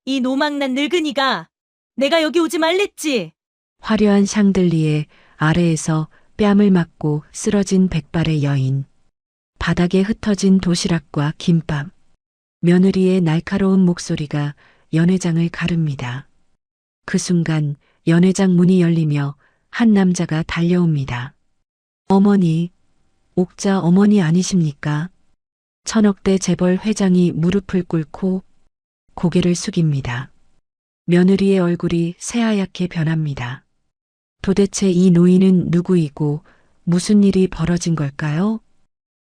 이 노망난 늙은이가 내가 여기 오지 말랬지. 화려한 샹들리에 아래에서 뺨을 맞고 쓰러진 백발의 여인. 바닥에 흩어진 도시락과 김밥. 며느리의 날카로운 목소리가 연회장을 가릅니다. 그 순간 연회장 문이 열리며 한 남자가 달려옵니다. 어머니, 옥자 어머니 아니십니까? 천억대 재벌 회장이 무릎을 꿇고 고개를 숙입니다. 며느리의 얼굴이 새하얗게 변합니다. 도대체 이 노인은 누구이고 무슨 일이 벌어진 걸까요?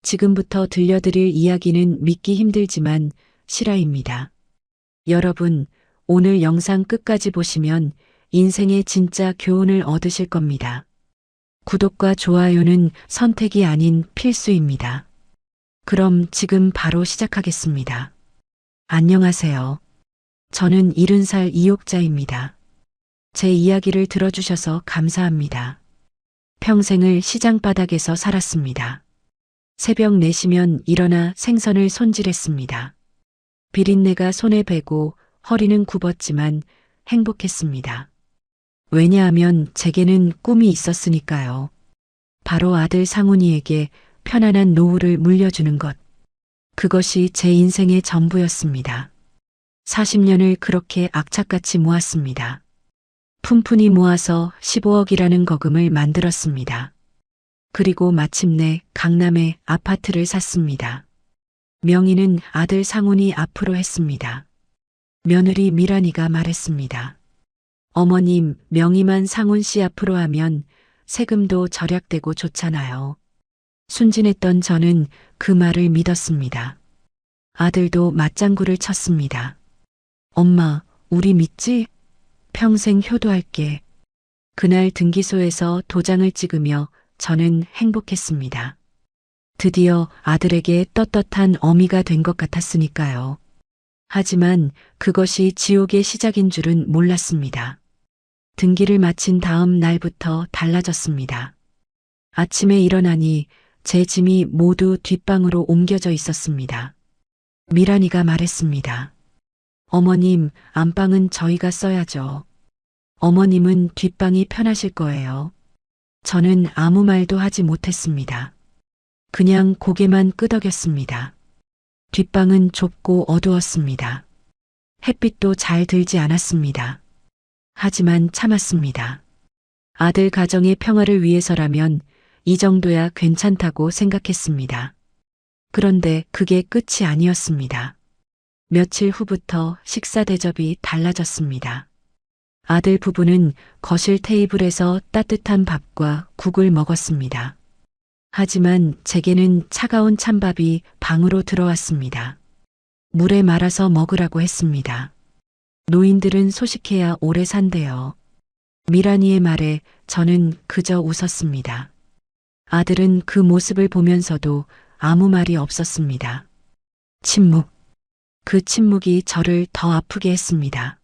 지금부터 들려드릴 이야기는 믿기 힘들지만 실화입니다. 여러분, 오늘 영상 끝까지 보시면 인생의 진짜 교훈을 얻으실 겁니다. 구독과 좋아요는 선택이 아닌 필수입니다. 그럼 지금 바로 시작하겠습니다. 안녕하세요. 저는 70살 이옥자입니다. 제 이야기를 들어주셔서 감사합니다. 평생을 시장바닥에서 살았습니다. 새벽 4시면 일어나 생선을 손질했습니다. 비린내가 손에 배고 허리는 굽었지만 행복했습니다. 왜냐하면 제게는 꿈이 있었으니까요. 바로 아들 상훈이에게 편안한 노후를 물려주는 것. 그것이 제 인생의 전부였습니다. 40년을 그렇게 악착같이 모았습니다. 푼푼히 모아서 15억이라는 거금을 만들었습니다. 그리고 마침내 강남에 아파트를 샀습니다. 명의는 아들 상훈이 앞으로 했습니다. 며느리 미란이가 말했습니다. 어머님, 명의만 상훈 씨 앞으로 하면 세금도 절약되고 좋잖아요. 순진했던 저는 그 말을 믿었습니다. 아들도 맞장구를 쳤습니다. 엄마, 우리 믿지? 평생 효도할게. 그날 등기소에서 도장을 찍으며 저는 행복했습니다. 드디어 아들에게 떳떳한 어미가 된 것 같았으니까요. 하지만 그것이 지옥의 시작인 줄은 몰랐습니다. 등기를 마친 다음 날부터 달라졌습니다. 아침에 일어나니 제 짐이 모두 뒷방으로 옮겨져 있었습니다. 미란이가 말했습니다. 어머님, 안방은 저희가 써야죠. 어머님은 뒷방이 편하실 거예요. 저는 아무 말도 하지 못했습니다. 그냥 고개만 끄덕였습니다. 뒷방은 좁고 어두웠습니다. 햇빛도 잘 들지 않았습니다. 하지만 참았습니다. 아들 가정의 평화를 위해서라면 이 정도야 괜찮다고 생각했습니다. 그런데 그게 끝이 아니었습니다. 며칠 후부터 식사 대접이 달라졌습니다. 아들 부부는 거실 테이블에서 따뜻한 밥과 국을 먹었습니다. 하지만 제게는 차가운 찬밥이 방으로 들어왔습니다. 물에 말아서 먹으라고 했습니다. 노인들은 소식해야 오래 산대요. 미란이의 말에 저는 그저 웃었습니다. 아들은 그 모습을 보면서도 아무 말이 없었습니다. 침묵. 그 침묵이 저를 더 아프게 했습니다.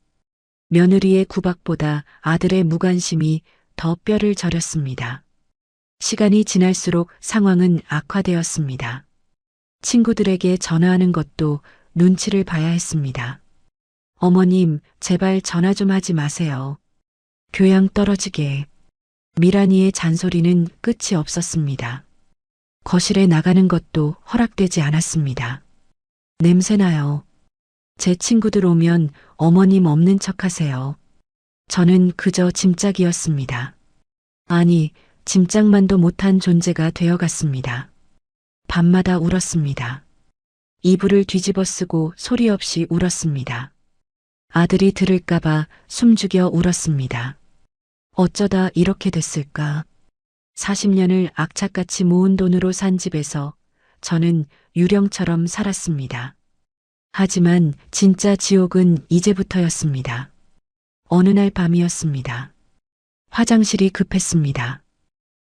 며느리의 구박보다 아들의 무관심이 더 뼈를 저렸습니다. 시간이 지날수록 상황은 악화되었습니다. 친구들에게 전화하는 것도 눈치를 봐야 했습니다. 어머님, 제발 전화 좀 하지 마세요. 교양 떨어지게. 미란이의 잔소리는 끝이 없었습니다. 거실에 나가는 것도 허락되지 않았습니다. 냄새나요. 제 친구들 오면 어머님 없는 척 하세요. 저는 그저 짐짝이었습니다. 아니, 짐짝만도 못한 존재가 되어갔습니다. 밤마다 울었습니다. 이불을 뒤집어 쓰고 소리 없이 울었습니다. 아들이 들을까봐 숨죽여 울었습니다. 어쩌다 이렇게 됐을까? 40년을 악착같이 모은 돈으로 산 집에서 저는 유령처럼 살았습니다. 하지만 진짜 지옥은 이제부터였습니다. 어느 날 밤이었습니다. 화장실이 급했습니다.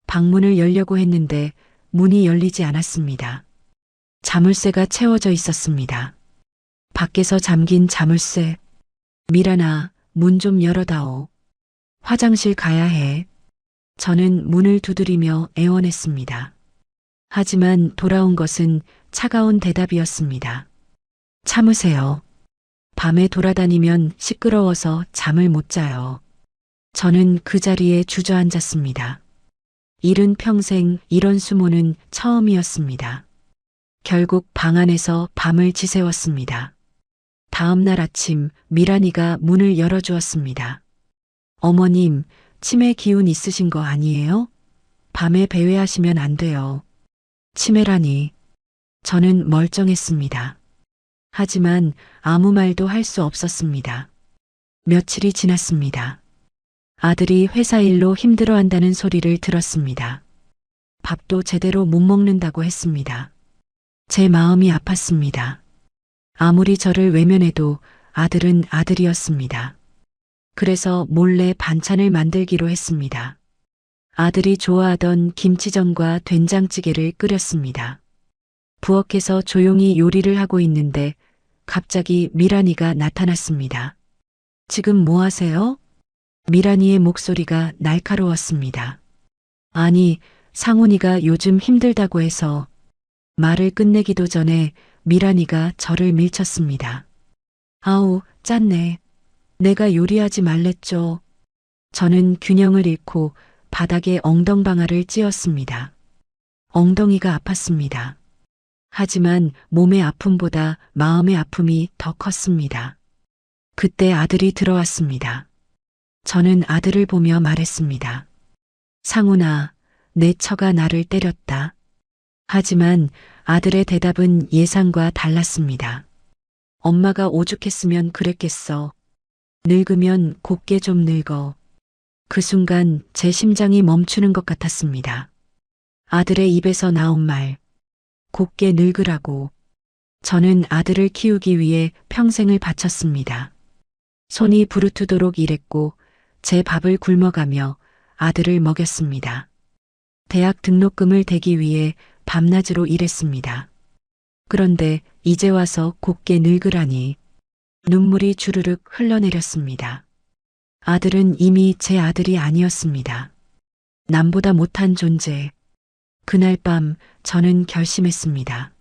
방문을 열려고 했는데 문이 열리지 않았습니다. 자물쇠가 채워져 있었습니다. 밖에서 잠긴 자물쇠. 미란아, 문 좀 열어다오. 화장실 가야 해. 저는 문을 두드리며 애원했습니다. 하지만 돌아온 것은 차가운 대답이었습니다. 참으세요. 밤에 돌아다니면 시끄러워서 잠을 못 자요. 저는 그 자리에 주저앉았습니다. 일은 평생 이런 수모는 처음이었습니다. 결국 방 안에서 밤을 지새웠습니다. 다음 날 아침 미란이가 문을 열어주었습니다. 어머님, 치매 기운 있으신 거 아니에요? 밤에 배회하시면 안 돼요. 치매라니. 저는 멀쩡했습니다. 하지만 아무 말도 할 수 없었습니다. 며칠이 지났습니다. 아들이 회사 일로 힘들어한다는 소리를 들었습니다. 밥도 제대로 못 먹는다고 했습니다. 제 마음이 아팠습니다. 아무리 저를 외면해도 아들은 아들이었습니다. 그래서 몰래 반찬을 만들기로 했습니다. 아들이 좋아하던 김치전과 된장찌개를 끓였습니다. 부엌에서 조용히 요리를 하고 있는데 갑자기 미란이가 나타났습니다. 지금 뭐 하세요? 미란이의 목소리가 날카로웠습니다. 아니, 상훈이가 요즘 힘들다고 해서. 말을 끝내기도 전에 미란이가 저를 밀쳤습니다. 아우, 짠내. 내가 요리하지 말랬죠. 저는 균형을 잃고 바닥에 엉덩방아를 찧었습니다. 엉덩이가 아팠습니다. 하지만 몸의 아픔보다 마음의 아픔이 더 컸습니다. 그때 아들이 들어왔습니다. 저는 아들을 보며 말했습니다. 상훈아, 내 처가 나를 때렸다. 하지만 아들의 대답은 예상과 달랐습니다. 엄마가 오죽했으면 그랬겠어. 늙으면 곱게 좀 늙어. 그 순간 제 심장이 멈추는 것 같았습니다. 아들의 입에서 나온 말, 곱게 늙으라고. 저는 아들을 키우기 위해 평생을 바쳤습니다. 손이 부르트도록 일했고 제 밥을 굶어가며 아들을 먹였습니다. 대학 등록금을 대기 위해 밤낮으로 일했습니다. 그런데 이제 와서 곱게 늙으라니. 눈물이 주르륵 흘러내렸습니다. 아들은 이미 제 아들이 아니었습니다. 남보다 못한 존재. 그날 밤 저는 결심했습니다.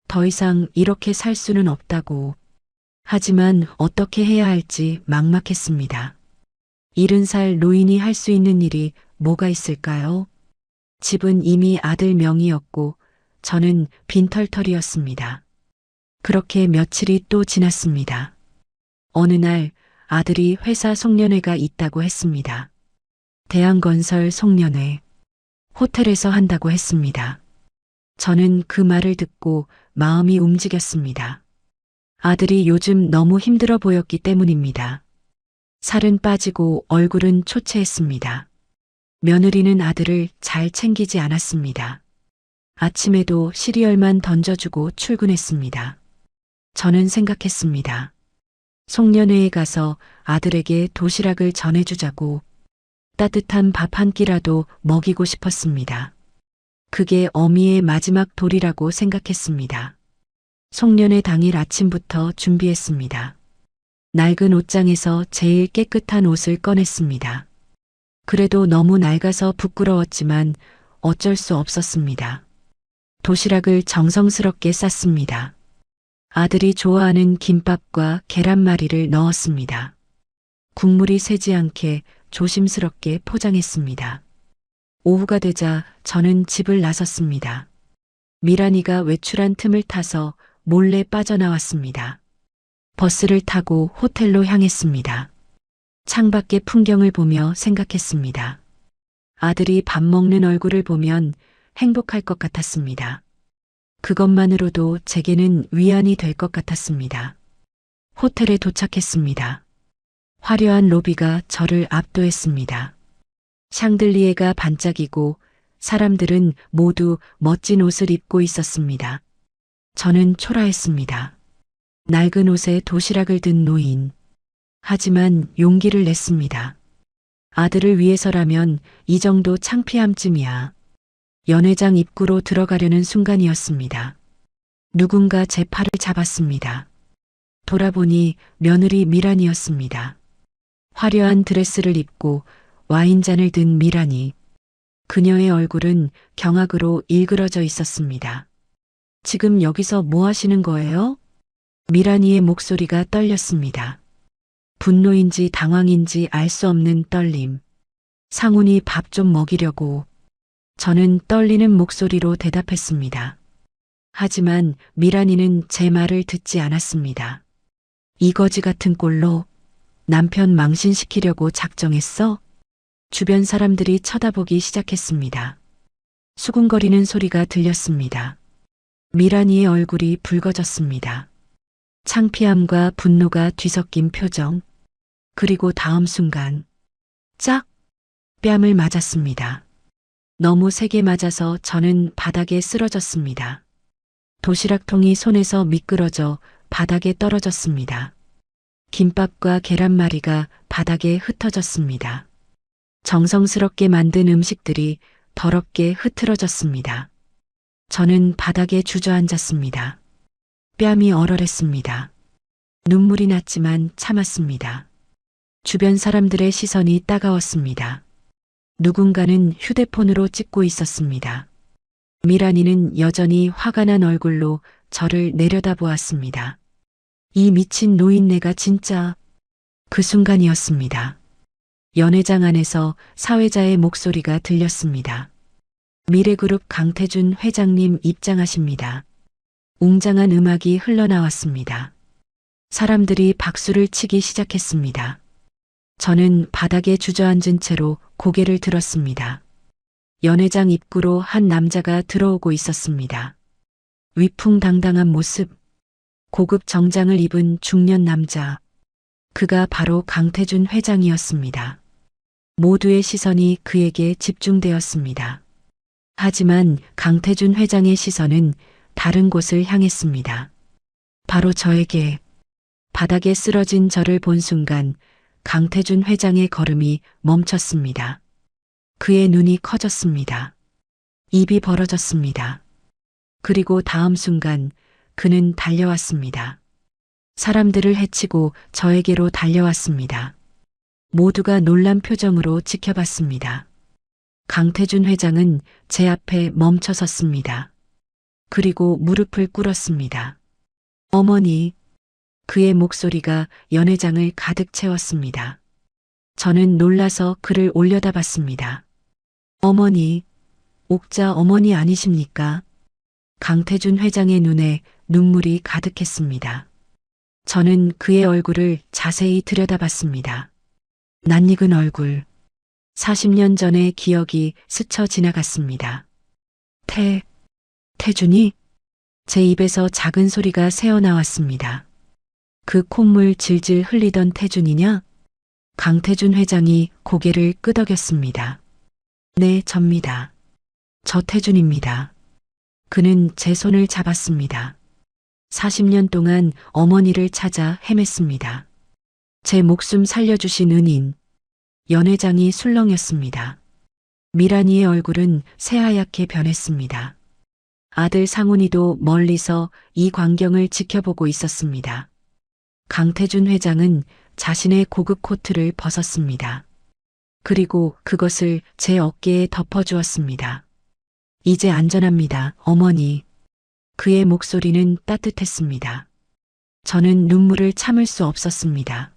더 이상 이렇게 살 수는 없다고. 하지만 어떻게 해야 할지 막막했습니다. 70살 노인이 할 수 있는 일이 뭐가 있을까요? 집은 이미 아들 명의였고 저는 빈털터리였습니다. 그렇게 며칠이 또 지났습니다. 어느 날 아들이 회사 송년회가 있다고 했습니다. 대한건설 송년회. 호텔에서 한다고 했습니다. 저는 그 말을 듣고 마음이 움직였습니다. 아들이 요즘 너무 힘들어 보였기 때문입니다. 살은 빠지고 얼굴은 초췌했습니다. 며느리는 아들을 잘 챙기지 않았습니다. 아침에도 시리얼만 던져주고 출근했습니다. 저는 생각했습니다. 송년회에 가서 아들에게 도시락을 전해주자고. 따뜻한 밥 한 끼라도 먹이고 싶었습니다. 그게 어미의 마지막 도리라고 생각했습니다. 송년회 당일 아침부터 준비했습니다. 낡은 옷장에서 제일 깨끗한 옷을 꺼냈습니다. 그래도 너무 낡아서 부끄러웠지만 어쩔 수 없었습니다. 도시락을 정성스럽게 쌌습니다. 아들이 좋아하는 김밥과 계란말이를 넣었습니다. 국물이 새지 않게 조심스럽게 포장했습니다. 오후가 되자 저는 집을 나섰습니다. 미란이가 외출한 틈을 타서 몰래 빠져나왔습니다. 버스를 타고 호텔로 향했습니다. 창밖의 풍경을 보며 생각했습니다. 아들이 밥 먹는 얼굴을 보면 행복할 것 같았습니다. 그것만으로도 제게는 위안이 될 것 같았습니다. 호텔에 도착했습니다. 화려한 로비가 저를 압도했습니다. 샹들리에가 반짝이고 사람들은 모두 멋진 옷을 입고 있었습니다. 저는 초라했습니다. 낡은 옷에 도시락을 든 노인. 하지만 용기를 냈습니다. 아들을 위해서라면 이 정도 창피함쯤이야. 연회장 입구로 들어가려는 순간이었습니다. 누군가 제 팔을 잡았습니다. 돌아보니 며느리 미란이었습니다. 화려한 드레스를 입고 와인잔을 든 미란이. 그녀의 얼굴은 경악으로 일그러져 있었습니다. 지금 여기서 뭐 하시는 거예요? 미란이의 목소리가 떨렸습니다. 분노인지 당황인지 알 수 없는 떨림. 상훈이 밥 좀 먹이려고. 저는 떨리는 목소리로 대답했습니다. 하지만 미란이는 제 말을 듣지 않았습니다. 이 거지 같은 꼴로 남편 망신시키려고 작정했어? 주변 사람들이 쳐다보기 시작했습니다. 수군거리는 소리가 들렸습니다. 미란이의 얼굴이 붉어졌습니다. 창피함과 분노가 뒤섞인 표정. 그리고 다음 순간 짝! 뺨을 맞았습니다. 너무 세게 맞아서 저는 바닥에 쓰러졌습니다. 도시락통이 손에서 미끄러져 바닥에 떨어졌습니다. 김밥과 계란말이가 바닥에 흩어졌습니다. 정성스럽게 만든 음식들이 더럽게 흐트러졌습니다. 저는 바닥에 주저앉았습니다. 뺨이 얼얼했습니다. 눈물이 났지만 참았습니다. 주변 사람들의 시선이 따가웠습니다. 누군가는 휴대폰으로 찍고 있었습니다. 미란이는 여전히 화가 난 얼굴로 저를 내려다보았습니다. 이 미친 노인네가 진짜. 그 순간이었습니다. 연회장 안에서 사회자의 목소리가 들렸습니다. 미래그룹 강태준 회장님 입장하십니다. 웅장한 음악이 흘러나왔습니다. 사람들이 박수를 치기 시작했습니다. 저는 바닥에 주저앉은 채로 고개를 들었습니다. 연회장 입구로 한 남자가 들어오고 있었습니다. 위풍당당한 모습, 고급 정장을 입은 중년 남자. 그가 바로 강태준 회장이었습니다. 모두의 시선이 그에게 집중되었습니다. 하지만 강태준 회장의 시선은 다른 곳을 향했습니다. 바로 저에게. 바닥에 쓰러진 저를 본 순간 강태준 회장의 걸음이 멈췄습니다. 그의 눈이 커졌습니다. 입이 벌어졌습니다. 그리고 다음 순간 그는 달려왔습니다. 사람들을 해치고 저에게로 달려왔습니다. 모두가 놀란 표정으로 지켜봤습니다. 강태준 회장은 제 앞에 멈춰 섰습니다. 그리고 무릎을 꿇었습니다. 어머니. 그의 목소리가 연회장을 가득 채웠습니다. 저는 놀라서 그를 올려다봤습니다. 어머니, 옥자 어머니 아니십니까? 강태준 회장의 눈에 눈물이 가득했습니다. 저는 그의 얼굴을 자세히 들여다봤습니다. 낯익은 얼굴. 40년 전의 기억이 스쳐 지나갔습니다. 태준이? 제 입에서 작은 소리가 새어나왔습니다. 그 콧물 질질 흘리던 태준이냐? 강태준 회장이 고개를 끄덕였습니다. 네, 접니다. 저 태준입니다. 그는 제 손을 잡았습니다. 40년 동안 어머니를 찾아 헤맸습니다. 제 목숨 살려주신 은인. 연회장이 술렁였습니다. 미란이의 얼굴은 새하얗게 변했습니다. 아들 상훈이도 멀리서 이 광경을 지켜보고 있었습니다. 강태준 회장은 자신의 고급 코트를 벗었습니다. 그리고 그것을 제 어깨에 덮어주었습니다. 이제 안전합니다, 어머니. 그의 목소리는 따뜻했습니다. 저는 눈물을 참을 수 없었습니다.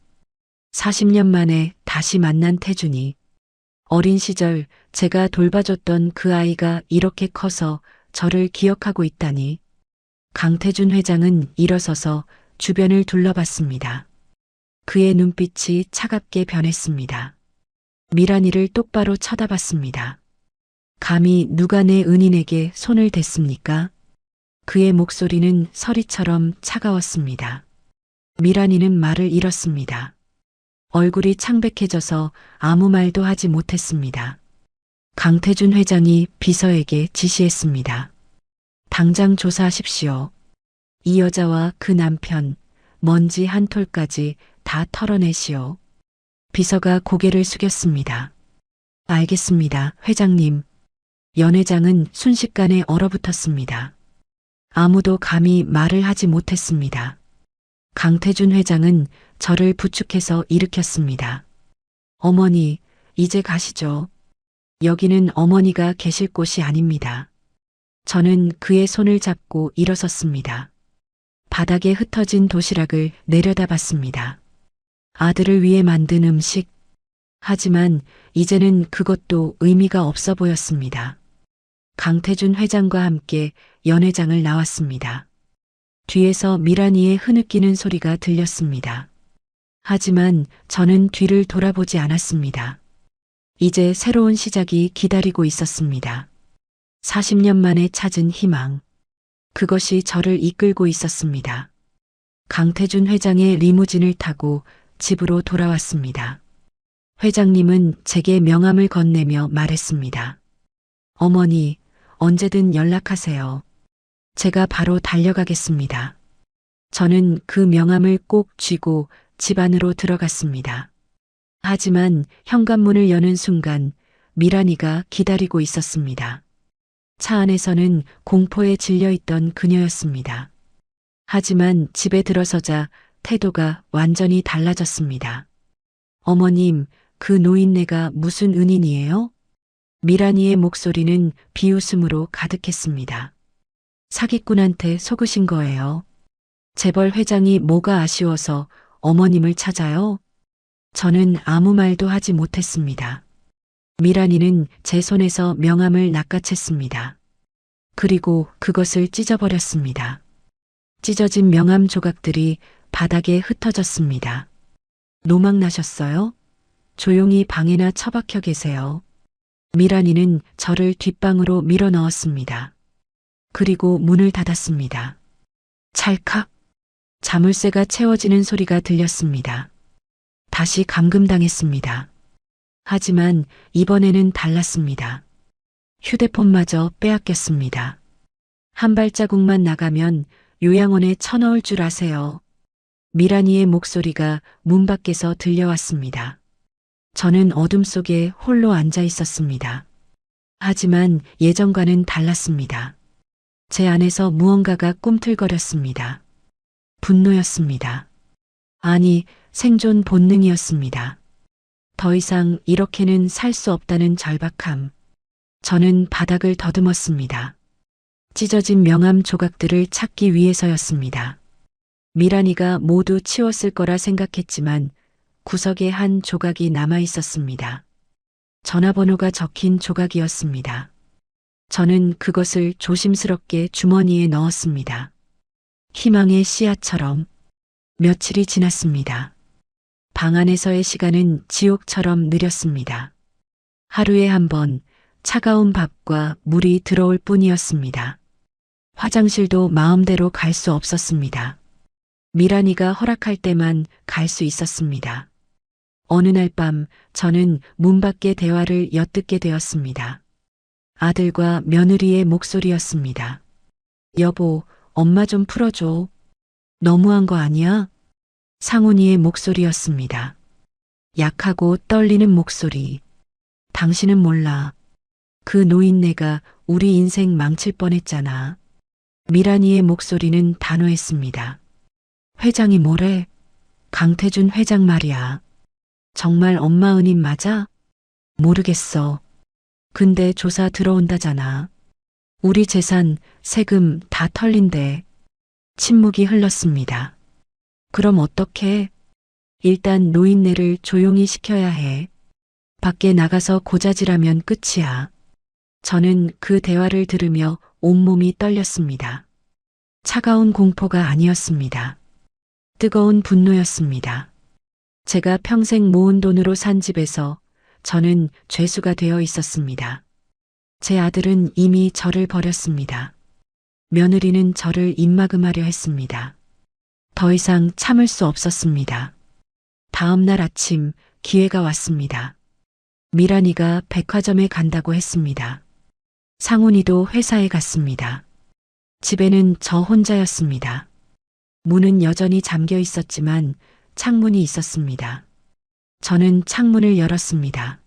40년 만에 다시 만난 태준이. 어린 시절 제가 돌봐줬던 그 아이가 이렇게 커서 저를 기억하고 있다니. 강태준 회장은 일어서서 주변을 둘러봤습니다. 그의 눈빛이 차갑게 변했습니다. 미란이를 똑바로 쳐다봤습니다. 감히 누가 내 은인에게 손을 댔습니까? 그의 목소리는 서리처럼 차가웠습니다. 미란이는 말을 잃었습니다. 얼굴이 창백해져서 아무 말도 하지 못했습니다. 강태준 회장이 비서에게 지시했습니다. 당장 조사하십시오. 이 여자와 그 남편, 먼지 한 톨까지 다 털어내시오. 비서가 고개를 숙였습니다. 알겠습니다, 회장님. 연 회장은 순식간에 얼어붙었습니다. 아무도 감히 말을 하지 못했습니다. 강태준 회장은 저를 부축해서 일으켰습니다. 어머니, 이제 가시죠. 여기는 어머니가 계실 곳이 아닙니다. 저는 그의 손을 잡고 일어섰습니다. 바닥에 흩어진 도시락을 내려다봤습니다. 아들을 위해 만든 음식. 하지만 이제는 그것도 의미가 없어 보였습니다. 강태준 회장과 함께 연회장을 나왔습니다. 뒤에서 미란이의 흐느끼는 소리가 들렸습니다. 하지만 저는 뒤를 돌아보지 않았습니다. 이제 새로운 시작이 기다리고 있었습니다. 40년 만에 찾은 희망. 그것이 저를 이끌고 있었습니다. 강태준 회장의 리무진을 타고 집으로 돌아왔습니다. 회장님은 제게 명함을 건네며 말했습니다. 어머니, 언제든 연락하세요. 제가 바로 달려가겠습니다. 저는 그 명함을 꼭 쥐고 집 안으로 들어갔습니다. 하지만 현관문을 여는 순간 미란이가 기다리고 있었습니다. 차 안에서는 공포에 질려있던 그녀였습니다. 하지만 집에 들어서자 태도가 완전히 달라졌습니다. 어머님, 그 노인네가 무슨 은인이에요? 미란이의 목소리는 비웃음으로 가득했습니다. 사기꾼한테 속으신 거예요. 재벌 회장이 뭐가 아쉬워서 어머님을 찾아요? 저는 아무 말도 하지 못했습니다. 미란이는 제 손에서 명함을 낚아챘습니다. 그리고 그것을 찢어버렸습니다. 찢어진 명함 조각들이 바닥에 흩어졌습니다. 노망 나셨어요? 조용히 방에나 처박혀 계세요. 미란이는 저를 뒷방으로 밀어 넣었습니다. 그리고 문을 닫았습니다. 찰칵. 자물쇠가 채워지는 소리가 들렸습니다. 다시 감금당했습니다. 하지만 이번에는 달랐습니다. 휴대폰마저 빼앗겼습니다. 한 발자국만 나가면 요양원에 쳐넣을 줄 아세요. 미란이의 목소리가 문 밖에서 들려왔습니다. 저는 어둠 속에 홀로 앉아 있었습니다. 하지만 예전과는 달랐습니다. 제 안에서 무언가가 꿈틀거렸습니다. 분노였습니다. 아니, 생존 본능이었습니다. 더 이상 이렇게는 살 수 없다는 절박함. 저는 바닥을 더듬었습니다. 찢어진 명함 조각들을 찾기 위해서였습니다. 미란이가 모두 치웠을 거라 생각했지만 구석에 한 조각이 남아 있었습니다. 전화번호가 적힌 조각이었습니다. 저는 그것을 조심스럽게 주머니에 넣었습니다. 희망의 씨앗처럼. 며칠이 지났습니다. 방 안에서의 시간은 지옥처럼 느렸습니다. 하루에 한 번 차가운 밥과 물이 들어올 뿐이었습니다. 화장실도 마음대로 갈 수 없었습니다. 미란이가 허락할 때만 갈 수 있었습니다. 어느 날 밤 저는 문 밖의 대화를 엿듣게 되었습니다. 아들과 며느리의 목소리였습니다. 여보, 엄마 좀 풀어줘. 너무한 거 아니야? 상훈이의 목소리였습니다. 약하고 떨리는 목소리. 당신은 몰라. 그 노인네가 우리 인생 망칠 뻔했잖아. 미란이의 목소리는 단호했습니다. 회장이 뭐래? 강태준 회장 말이야. 정말 엄마 은인 맞아? 모르겠어. 근데 조사 들어온다잖아. 우리 재산, 세금 다 털린대. 침묵이 흘렀습니다. 그럼 어떡해? 일단 노인네를 조용히 시켜야 해. 밖에 나가서 고자질하면 끝이야. 저는 그 대화를 들으며 온몸이 떨렸습니다. 차가운 공포가 아니었습니다. 뜨거운 분노였습니다. 제가 평생 모은 돈으로 산 집에서 저는 죄수가 되어 있었습니다. 제 아들은 이미 저를 버렸습니다. 며느리는 저를 입막음하려 했습니다. 더 이상 참을 수 없었습니다. 다음 날 아침 기회가 왔습니다. 미란이가 백화점에 간다고 했습니다. 상훈이도 회사에 갔습니다. 집에는 저 혼자였습니다. 문은 여전히 잠겨 있었지만 창문이 있었습니다. 저는 창문을 열었습니다.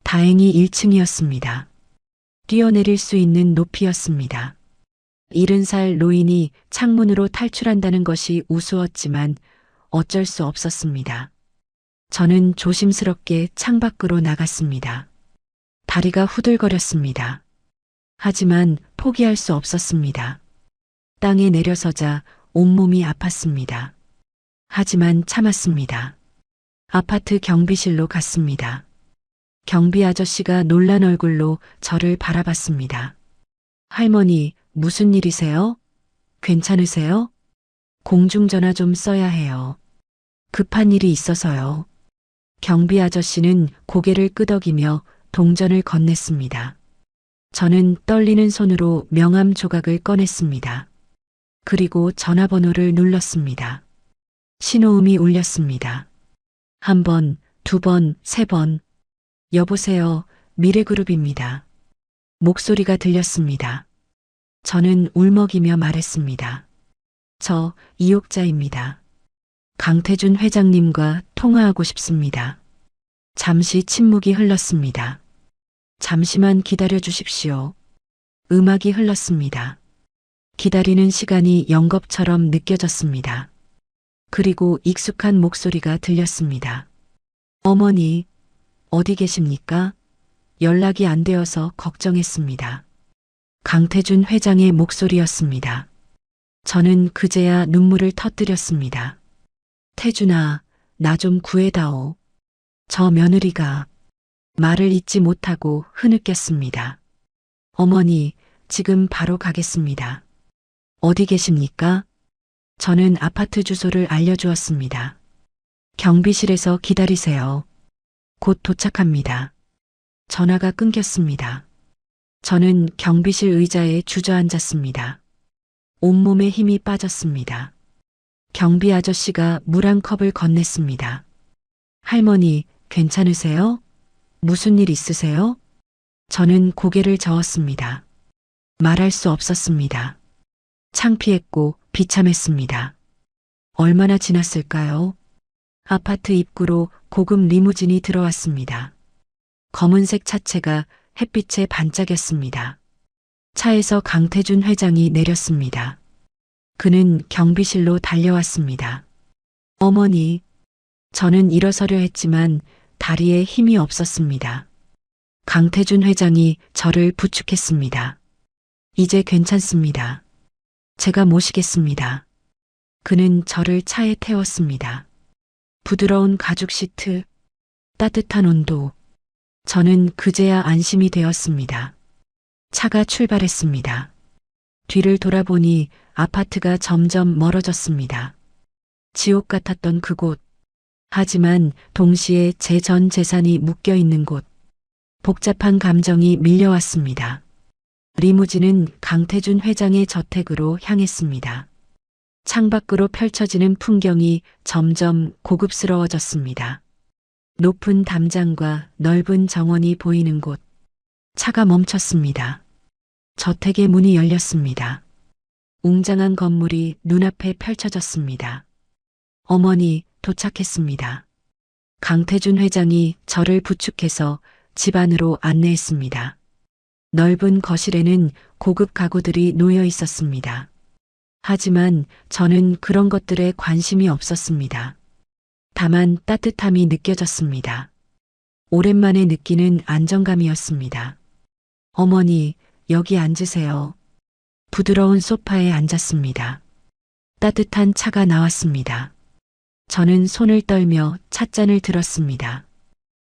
다행히 1층이었습니다. 뛰어내릴 수 있는 높이였습니다. 70살 노인이 창문으로 탈출한다는 것이 우스웠지만 어쩔 수 없었습니다. 저는 조심스럽게 창밖으로 나갔습니다. 다리가 후들거렸습니다. 하지만 포기할 수 없었습니다. 땅에 내려서자 온몸이 아팠습니다. 하지만 참았습니다. 아파트 경비실로 갔습니다. 경비 아저씨가 놀란 얼굴로 저를 바라봤습니다. 할머니, 무슨 일이세요? 괜찮으세요? 공중전화 좀 써야 해요. 급한 일이 있어서요. 경비 아저씨는 고개를 끄덕이며 동전을 건넸습니다. 저는 떨리는 손으로 명함 조각을 꺼냈습니다. 그리고 전화번호를 눌렀습니다. 신호음이 울렸습니다. 한 번, 두 번, 세 번. 여보세요, 미래그룹입니다. 목소리가 들렸습니다. 저는 울먹이며 말했습니다. 저 이옥자입니다. 강태준 회장님과 통화하고 싶습니다. 잠시 침묵이 흘렀습니다. 잠시만 기다려 주십시오. 음악이 흘렀습니다. 기다리는 시간이 영겁처럼 느껴졌습니다. 그리고 익숙한 목소리가 들렸습니다. 어머니, 어디 계십니까? 연락이 안 되어서 걱정했습니다. 강태준 회장의 목소리였습니다. 저는 그제야 눈물을 터뜨렸습니다. 태준아, 나 좀 구해다오. 저 며느리가 말을 잇지 못하고 흐느꼈습니다. 어머니, 지금 바로 가겠습니다. 어디 계십니까? 저는 아파트 주소를 알려주었습니다. 경비실에서 기다리세요. 곧 도착합니다. 전화가 끊겼습니다. 저는 경비실 의자에 주저앉았습니다. 온몸에 힘이 빠졌습니다. 경비 아저씨가 물 한 컵을 건넸습니다. 할머니, 괜찮으세요? 무슨 일 있으세요? 저는 고개를 저었습니다. 말할 수 없었습니다. 창피했고 비참했습니다. 얼마나 지났을까요? 아파트 입구로 고급 리무진이 들어왔습니다. 검은색 차체가 햇빛에 반짝였습니다. 차에서 강태준 회장이 내렸습니다. 그는 경비실로 달려왔습니다. 어머니, 저는 일어서려 했지만 다리에 힘이 없었습니다. 강태준 회장이 저를 부축했습니다. 이제 괜찮습니다. 제가 모시겠습니다. 그는 저를 차에 태웠습니다. 부드러운 가죽 시트, 따뜻한 온도. 저는 그제야 안심이 되었습니다. 차가 출발했습니다. 뒤를 돌아보니 아파트가 점점 멀어졌습니다. 지옥 같았던 그곳. 하지만 동시에 제 전 재산이 묶여 있는 곳. 복잡한 감정이 밀려왔습니다. 리무진은 강태준 회장의 저택으로 향했습니다. 창밖으로 펼쳐지는 풍경이 점점 고급스러워졌습니다. 높은 담장과 넓은 정원이 보이는 곳. 차가 멈췄습니다. 저택의 문이 열렸습니다. 웅장한 건물이 눈앞에 펼쳐졌습니다. 어머니, 도착했습니다. 강태준 회장이 저를 부축해서 집 안으로 안내했습니다. 넓은 거실에는 고급 가구들이 놓여 있었습니다. 하지만 저는 그런 것들에 관심이 없었습니다. 다만 따뜻함이 느껴졌습니다. 오랜만에 느끼는 안정감이었습니다. 어머니, 여기 앉으세요. 부드러운 소파에 앉았습니다. 따뜻한 차가 나왔습니다. 저는 손을 떨며 찻잔을 들었습니다.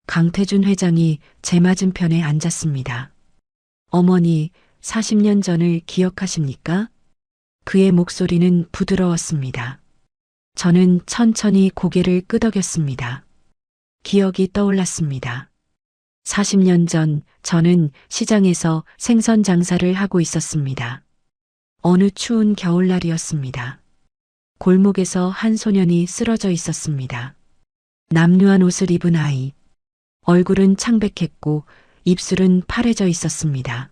강태준 회장이 제 맞은편에 앉았습니다. 어머니, 40년 전을 기억하십니까? 그의 목소리는 부드러웠습니다. 저는 천천히 고개를 끄덕였습니다. 기억이 떠올랐습니다. 40년 전 저는 시장에서 생선 장사를 하고 있었습니다. 어느 추운 겨울날이었습니다. 골목에서 한 소년이 쓰러져 있었습니다. 남루한 옷을 입은 아이. 얼굴은 창백했고 입술은 파래져 있었습니다.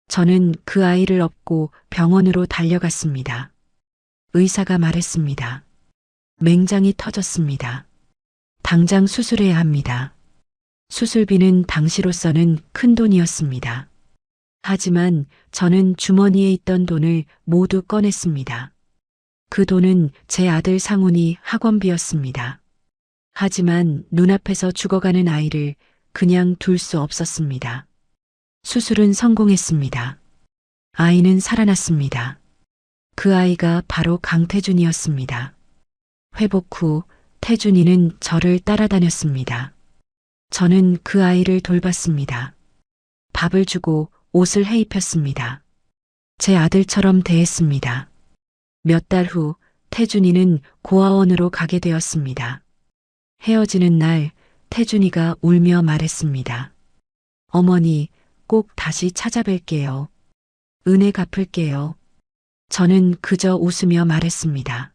저는 그 아이를 업고 병원으로 달려갔습니다. 의사가 말했습니다. 맹장이 터졌습니다. 당장 수술해야 합니다. 수술비는 당시로서는 큰 돈이었습니다. 하지만 저는 주머니에 있던 돈을 모두 꺼냈습니다. 그 돈은 제 아들 상훈이 학원비였습니다. 하지만 눈앞에서 죽어가는 아이를 그냥 둘 수 없었습니다. 수술은 성공했습니다. 아이는 살아났습니다. 그 아이가 바로 강태준이었습니다. 회복 후 태준이는 저를 따라다녔습니다. 저는 그 아이를 돌봤습니다. 밥을 주고 옷을 해입혔습니다. 제 아들처럼 대했습니다. 몇 달 후 태준이는 고아원으로 가게 되었습니다. 헤어지는 날 태준이가 울며 말했습니다. 어머니, 꼭 다시 찾아뵐게요. 은혜 갚을게요. 저는 그저 웃으며 말했습니다.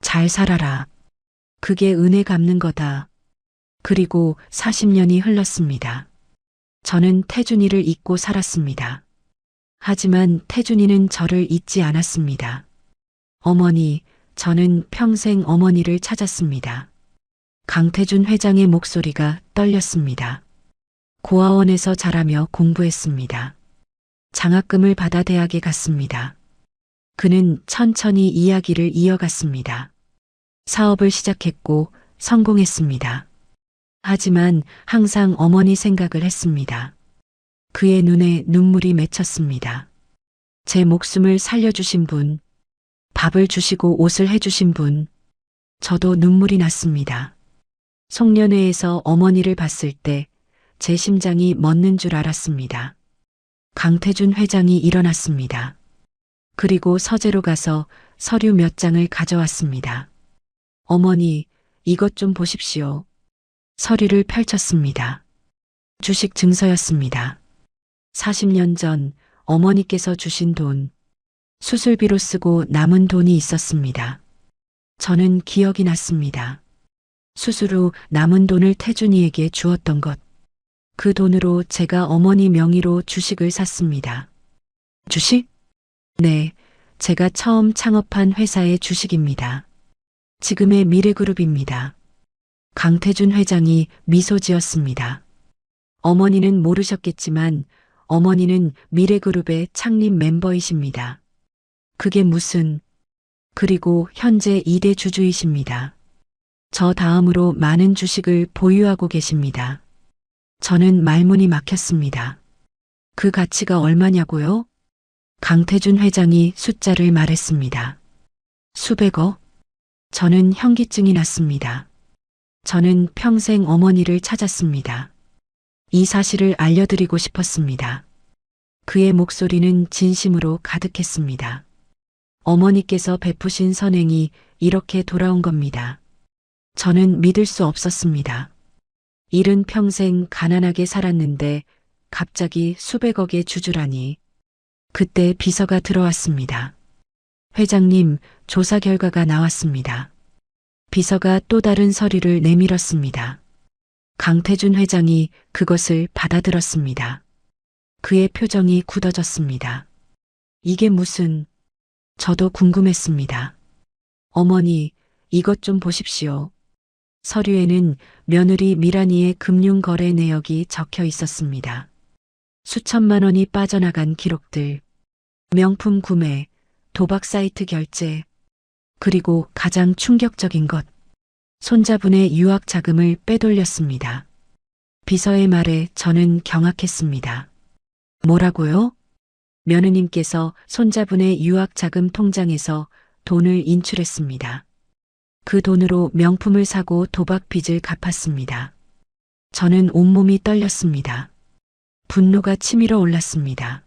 잘 살아라. 그게 은혜 갚는 거다. 그리고 40년이 흘렀습니다. 저는 태준이를 잊고 살았습니다. 하지만 태준이는 저를 잊지 않았습니다. 어머니, 저는 평생 어머니를 찾았습니다. 강태준 회장의 목소리가 떨렸습니다. 고아원에서 자라며 공부했습니다. 장학금을 받아 대학에 갔습니다. 그는 천천히 이야기를 이어갔습니다. 사업을 시작했고 성공했습니다. 하지만 항상 어머니 생각을 했습니다. 그의 눈에 눈물이 맺혔습니다. 제 목숨을 살려주신 분, 밥을 주시고 옷을 해주신 분, 저도 눈물이 났습니다. 송년회에서 어머니를 봤을 때 제 심장이 멎는 줄 알았습니다. 강태준 회장이 일어났습니다. 그리고 서재로 가서 서류 몇 장을 가져왔습니다. 어머니, 이것 좀 보십시오. 서류를 펼쳤습니다. 주식 증서였습니다. 40년 전 어머니께서 주신 돈, 수술비로 쓰고 남은 돈이 있었습니다. 저는 기억이 났습니다. 수술 후 남은 돈을 태준이에게 주었던 것. 그 돈으로 제가 어머니 명의로 주식을 샀습니다. 주식? 네, 제가 처음 창업한 회사의 주식입니다. 지금의 미래그룹입니다. 강태준 회장이 미소 지었습니다. 어머니는 모르셨겠지만 어머니는 미래그룹의 창립 멤버이십니다. 그게 무슨... 그리고 현재 2대 주주이십니다. 저 다음으로 많은 주식을 보유하고 계십니다. 저는 말문이 막혔습니다. 그 가치가 얼마냐고요? 강태준 회장이 숫자를 말했습니다. 수백억? 저는 현기증이 났습니다. 저는 평생 어머니를 찾았습니다. 이 사실을 알려드리고 싶었습니다. 그의 목소리는 진심으로 가득했습니다. 어머니께서 베푸신 선행이 이렇게 돌아온 겁니다. 저는 믿을 수 없었습니다. 일은 평생 가난하게 살았는데 갑자기 수백억의 주주라니. 그때 비서가 들어왔습니다. 회장님, 조사 결과가 나왔습니다. 비서가 또 다른 서류를 내밀었습니다. 강태준 회장이 그것을 받아들었습니다. 그의 표정이 굳어졌습니다. 이게 무슨... 저도 궁금했습니다. 어머니, 이것 좀 보십시오. 서류에는 며느리 미란이의 금융거래 내역이 적혀 있었습니다. 수천만 원이 빠져나간 기록들, 명품 구매, 도박 사이트 결제, 그리고 가장 충격적인 것, 손자분의 유학 자금을 빼돌렸습니다. 비서의 말에 저는 경악했습니다. 뭐라고요? 며느님께서 손자분의 유학 자금 통장에서 돈을 인출했습니다. 그 돈으로 명품을 사고 도박 빚을 갚았습니다. 저는 온몸이 떨렸습니다. 분노가 치밀어 올랐습니다.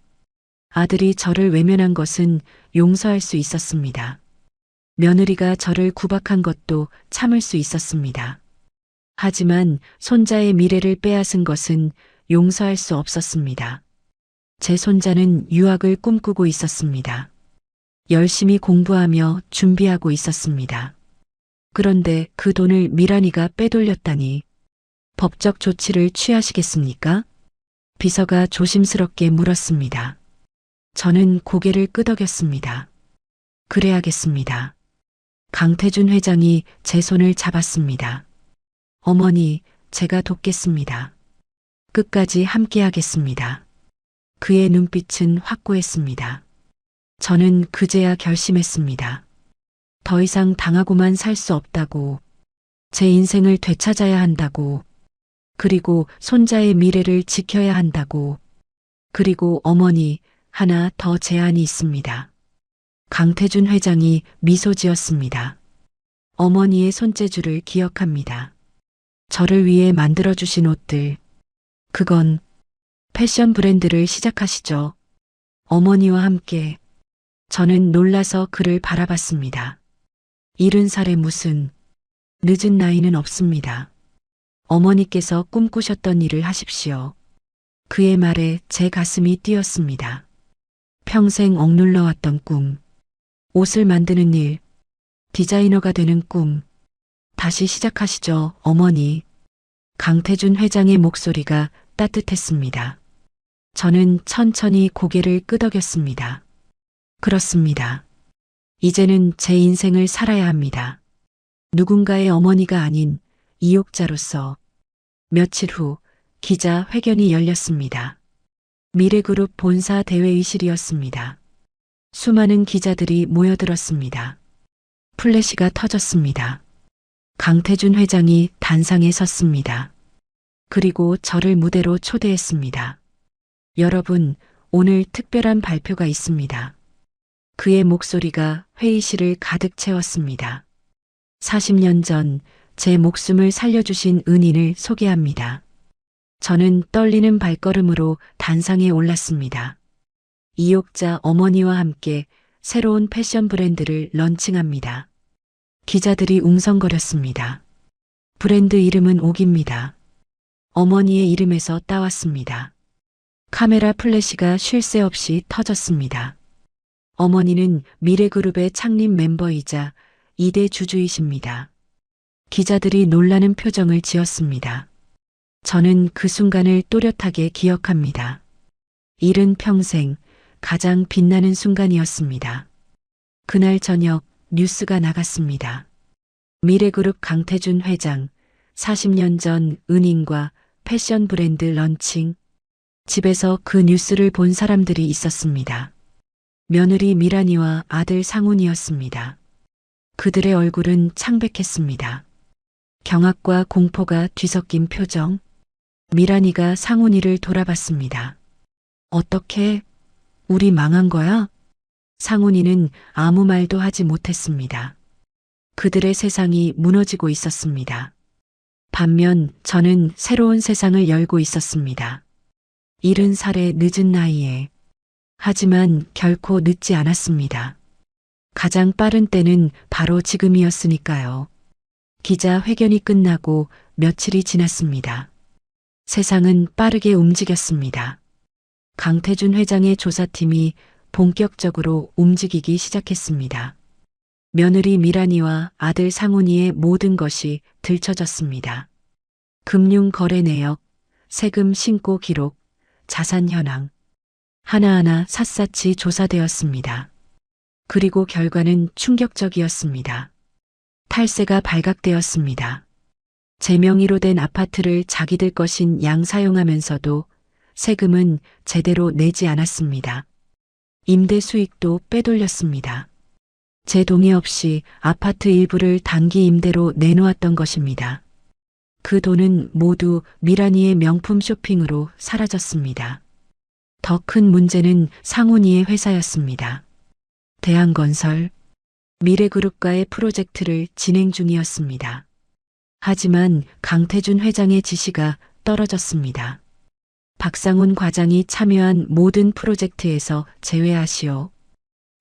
아들이 저를 외면한 것은 용서할 수 있었습니다. 며느리가 저를 구박한 것도 참을 수 있었습니다. 하지만 손자의 미래를 빼앗은 것은 용서할 수 없었습니다. 제 손자는 유학을 꿈꾸고 있었습니다. 열심히 공부하며 준비하고 있었습니다. 그런데 그 돈을 미란이가 빼돌렸다니 법적 조치를 취하시겠습니까? 비서가 조심스럽게 물었습니다. 저는 고개를 끄덕였습니다. 그래야겠습니다. 강태준 회장이 제 손을 잡았습니다. 어머니, 제가 돕겠습니다. 끝까지 함께하겠습니다. 그의 눈빛은 확고했습니다. 저는 그제야 결심했습니다. 더 이상 당하고만 살 수 없다고, 제 인생을 되찾아야 한다고, 그리고 손자의 미래를 지켜야 한다고, 그리고 어머니, 하나 더 제안이 있습니다. 강태준 회장이 미소 지었습니다. 어머니의 손재주를 기억합니다. 저를 위해 만들어주신 옷들. 그건 패션 브랜드를 시작하시죠. 어머니와 함께. 저는 놀라서 그를 바라봤습니다. 70살에 무슨 늦은 나이는 없습니다. 어머니께서 꿈꾸셨던 일을 하십시오. 그의 말에 제 가슴이 뛰었습니다. 평생 억눌러왔던 꿈. 옷을 만드는 일. 디자이너가 되는 꿈. 다시 시작하시죠, 어머니. 강태준 회장의 목소리가 따뜻했습니다. 저는 천천히 고개를 끄덕였습니다. 그렇습니다. 이제는 제 인생을 살아야 합니다. 누군가의 어머니가 아닌 이욕자로서. 며칠 후 기자 회견이 열렸습니다. 미래그룹 본사 대회의실이었습니다. 수많은 기자들이 모여들었습니다. 플래시가 터졌습니다. 강태준 회장이 단상에 섰습니다. 그리고 저를 무대로 초대했습니다. 여러분, 오늘 특별한 발표가 있습니다. 그의 목소리가 회의실을 가득 채웠습니다. 40년 전 제 목숨을 살려주신 은인을 소개합니다. 저는 떨리는 발걸음으로 단상에 올랐습니다. 이욕자 어머니와 함께 새로운 패션 브랜드를 런칭합니다. 기자들이 웅성거렸습니다. 브랜드 이름은 옥입니다. 어머니의 이름에서 따왔습니다. 카메라 플래시가 쉴 새 없이 터졌습니다. 어머니는 미래그룹의 창립 멤버이자 2대 주주이십니다. 기자들이 놀라는 표정을 지었습니다. 저는 그 순간을 또렷하게 기억합니다. 70평생 가장 빛나는 순간이었습니다. 그날 저녁 뉴스가 나갔습니다. 미래그룹 강태준 회장, 40년 전 은인과 패션 브랜드 런칭. 집에서 그 뉴스를 본 사람들이 있었습니다. 며느리 미란이와 아들 상훈이었습니다. 그들의 얼굴은 창백했습니다. 경악과 공포가 뒤섞인 표정. 미란이가 상훈이를 돌아봤습니다. 어떻게? 우리 망한 거야? 상훈이는 아무 말도 하지 못했습니다. 그들의 세상이 무너지고 있었습니다. 반면 저는 새로운 세상을 열고 있었습니다. 70살의 늦은 나이에. 하지만 결코 늦지 않았습니다. 가장 빠른 때는 바로 지금이었으니까요. 기자 회견이 끝나고 며칠이 지났습니다. 세상은 빠르게 움직였습니다. 강태준 회장의 조사팀이 본격적으로 움직이기 시작했습니다. 며느리 미란이와 아들 상훈이의 모든 것이 들춰졌습니다. 금융 거래 내역, 세금 신고 기록, 자산 현황. 하나하나 샅샅이 조사되었습니다. 그리고 결과는 충격적이었습니다. 탈세가 발각되었습니다. 제 명의로 된 아파트를 자기들 것인 양 사용하면서도 세금은 제대로 내지 않았습니다. 임대 수익도 빼돌렸습니다. 제 동의 없이 아파트 일부를 단기 임대로 내놓았던 것입니다. 그 돈은 모두 미란이의 명품 쇼핑으로 사라졌습니다. 더 큰 문제는 상훈이의 회사였습니다. 대한건설, 미래그룹과의 프로젝트를 진행 중이었습니다. 하지만 강태준 회장의 지시가 떨어졌습니다. 박상훈 과장이 참여한 모든 프로젝트에서 제외하시오.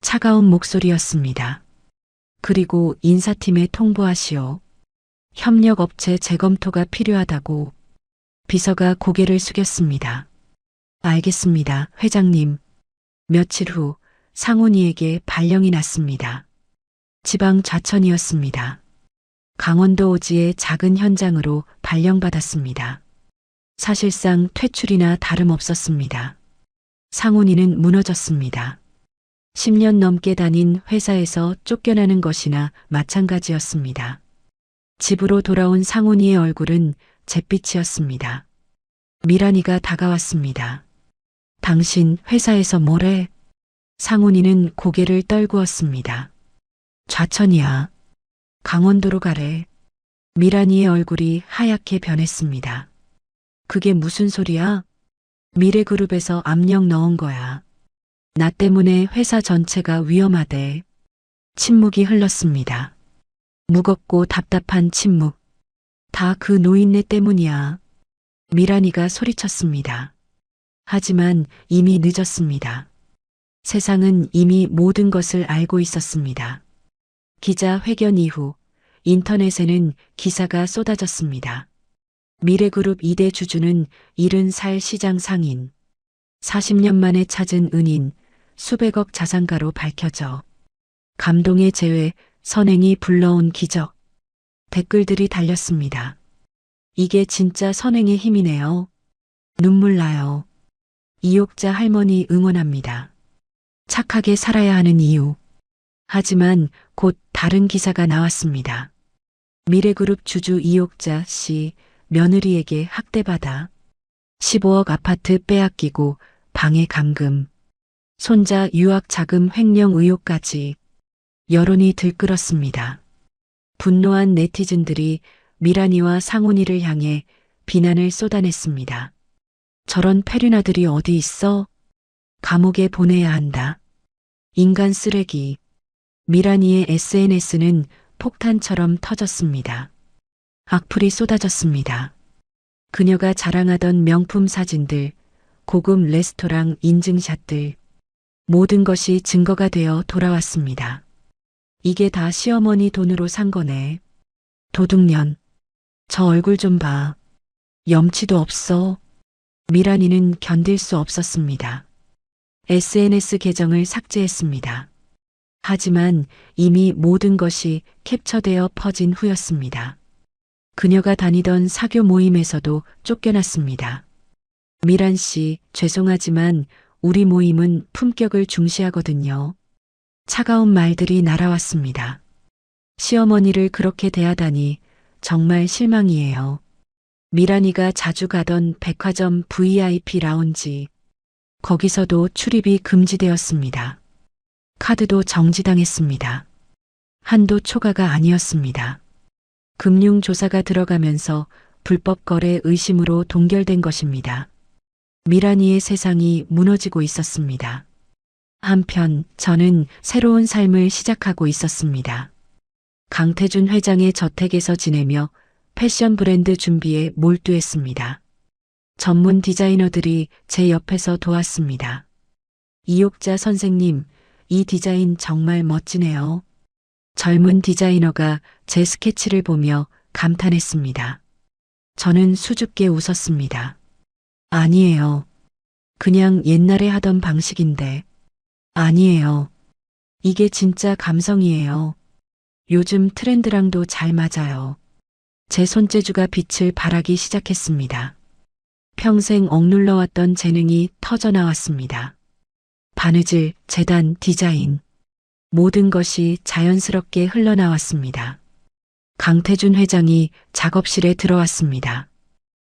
차가운 목소리였습니다. 그리고 인사팀에 통보하시오. 협력업체 재검토가 필요하다고. 비서가 고개를 숙였습니다. 알겠습니다, 회장님. 며칠 후 상훈이에게 발령이 났습니다. 지방 좌천이었습니다. 강원도 오지의 작은 현장으로 발령받았습니다. 사실상 퇴출이나 다름없었습니다. 상훈이는 무너졌습니다. 10년 넘게 다닌 회사에서 쫓겨나는 것이나 마찬가지였습니다. 집으로 돌아온 상훈이의 얼굴은 잿빛이었습니다. 미란이가 다가왔습니다. 당신 회사에서 뭐래? 상훈이는 고개를 떨구었습니다. 좌천이야. 강원도로 가래. 미란이의 얼굴이 하얗게 변했습니다. 그게 무슨 소리야? 미래그룹에서 압력 넣은 거야. 나 때문에 회사 전체가 위험하대. 침묵이 흘렀습니다. 무겁고 답답한 침묵. 다 그 노인네 때문이야. 미란이가 소리쳤습니다. 하지만 이미 늦었습니다. 세상은 이미 모든 것을 알고 있었습니다. 기자회견 이후 인터넷에는 기사가 쏟아졌습니다. 미래그룹 2대 주주는 70살 시장 상인, 40년 만에 찾은 은인, 수백억 자산가로 밝혀져 감동의 재회, 선행이 불러온 기적. 댓글들이 달렸습니다. 이게 진짜 선행의 힘이네요. 눈물 나요. 이옥자 할머니 응원합니다. 착하게 살아야 하는 이유. 하지만 곧 다른 기사가 나왔습니다. 미래그룹 주주 이옥자 씨 며느리에게 학대받아 15억 아파트 빼앗기고 방해 감금, 손자 유학 자금 횡령 의혹까지 여론이 들끓었습니다. 분노한 네티즌들이 미란이와 상훈이를 향해 비난을 쏟아냈습니다. 저런 페륜아들이 어디 있어? 감옥에 보내야 한다. 인간 쓰레기. 미란이의 SNS는 폭탄처럼 터졌습니다. 악플이 쏟아졌습니다. 그녀가 자랑하던 명품 사진들, 고급 레스토랑 인증샷들, 모든 것이 증거가 되어 돌아왔습니다. 이게 다 시어머니 돈으로 산 거네. 도둑년. 저 얼굴 좀 봐. 염치도 없어. 미란이는 견딜 수 없었습니다. SNS 계정을 삭제했습니다. 하지만 이미 모든 것이 캡처되어 퍼진 후였습니다. 그녀가 다니던 사교 모임에서도 쫓겨났습니다. 미란 씨, 죄송하지만 우리 모임은 품격을 중시하거든요. 차가운 말들이 날아왔습니다. 시어머니를 그렇게 대하다니 정말 실망이에요. 미란이가 자주 가던 백화점 VIP 라운지, 거기서도 출입이 금지되었습니다. 카드도 정지당했습니다. 한도 초과가 아니었습니다. 금융조사가 들어가면서 불법 거래 의심으로 동결된 것입니다. 미란이의 세상이 무너지고 있었습니다. 한편 저는 새로운 삶을 시작하고 있었습니다. 강태준 회장의 저택에서 지내며 패션 브랜드 준비에 몰두했습니다. 전문 디자이너들이 제 옆에서 도왔습니다. 이옥자 선생님, 이 디자인 정말 멋지네요. 젊은 디자이너가 제 스케치를 보며 감탄했습니다. 저는 수줍게 웃었습니다. 아니에요. 그냥 옛날에 하던 방식인데. 아니에요. 이게 진짜 감성이에요. 요즘 트렌드랑도 잘 맞아요. 제 손재주가 빛을 발하기 시작했습니다. 평생 억눌러왔던 재능이 터져나왔습니다. 바느질, 재단, 디자인. 모든 것이 자연스럽게 흘러나왔습니다. 강태준 회장이 작업실에 들어왔습니다.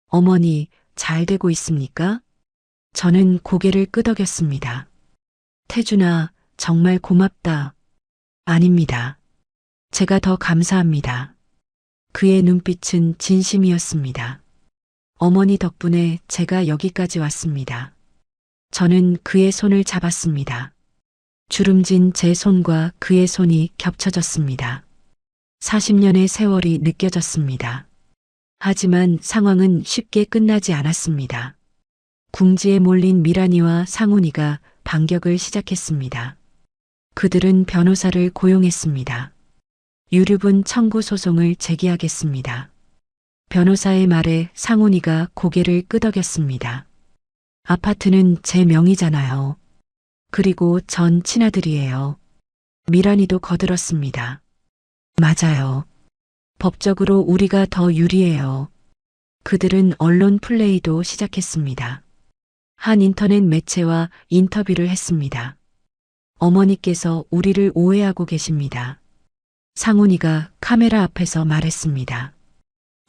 어머니, 잘 되고 있습니까? 저는 고개를 끄덕였습니다. 태준아, 정말 고맙다. 아닙니다. 제가 더 감사합니다. 그의 눈빛은 진심이었습니다. 어머니 덕분에 제가 여기까지 왔습니다. 저는 그의 손을 잡았습니다. 주름진 제 손과 그의 손이 겹쳐졌습니다. 40년의 세월이 느껴졌습니다. 하지만 상황은 쉽게 끝나지 않았습니다. 궁지에 몰린 미란이와 상훈이가 반격을 시작했습니다. 그들은 변호사를 고용했습니다. 유류분 청구 소송을 제기하겠습니다. 변호사의 말에 상훈이가 고개를 끄덕였습니다. 아파트는 제 명의잖아요. 그리고 전 친아들이에요. 미란이도 거들었습니다. 맞아요. 법적으로 우리가 더 유리해요. 그들은 언론 플레이도 시작했습니다. 한 인터넷 매체와 인터뷰를 했습니다. 어머니께서 우리를 오해하고 계십니다. 상훈이가 카메라 앞에서 말했습니다.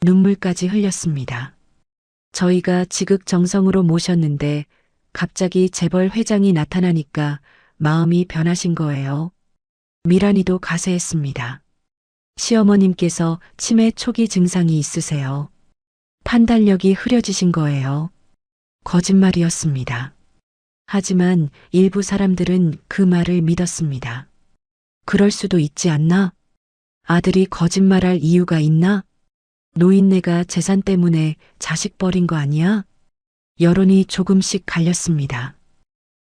눈물까지 흘렸습니다. 저희가 지극정성으로 모셨는데 갑자기 재벌 회장이 나타나니까 마음이 변하신 거예요. 미란이도 가세했습니다. 시어머님께서 치매 초기 증상이 있으세요. 판단력이 흐려지신 거예요. 거짓말이었습니다. 하지만 일부 사람들은 그 말을 믿었습니다. 그럴 수도 있지 않나? 아들이 거짓말할 이유가 있나? 노인네가 재산 때문에 자식 버린 거 아니야? 여론이 조금씩 갈렸습니다.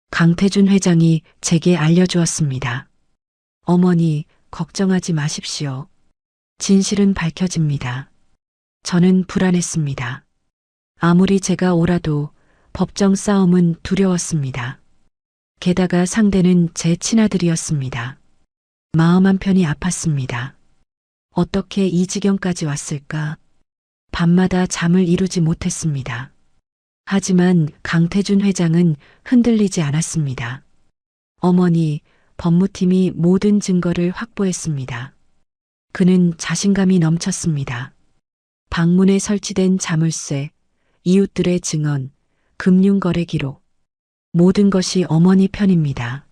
강태준 회장이 제게 알려주었습니다. 어머니, 걱정하지 마십시오. 진실은 밝혀집니다. 저는 불안했습니다. 아무리 제가 옳아도 법정 싸움은 두려웠습니다. 게다가 상대는 제 친아들이었습니다. 마음 한편이 아팠습니다. 어떻게 이 지경까지 왔을까? 밤마다 잠을 이루지 못했습니다. 하지만 강태준 회장은 흔들리지 않았습니다. 어머니, 법무팀이 모든 증거를 확보했습니다. 그는 자신감이 넘쳤습니다. 방문에 설치된 자물쇠, 이웃들의 증언, 금융거래 기록, 모든 것이 어머니 편입니다.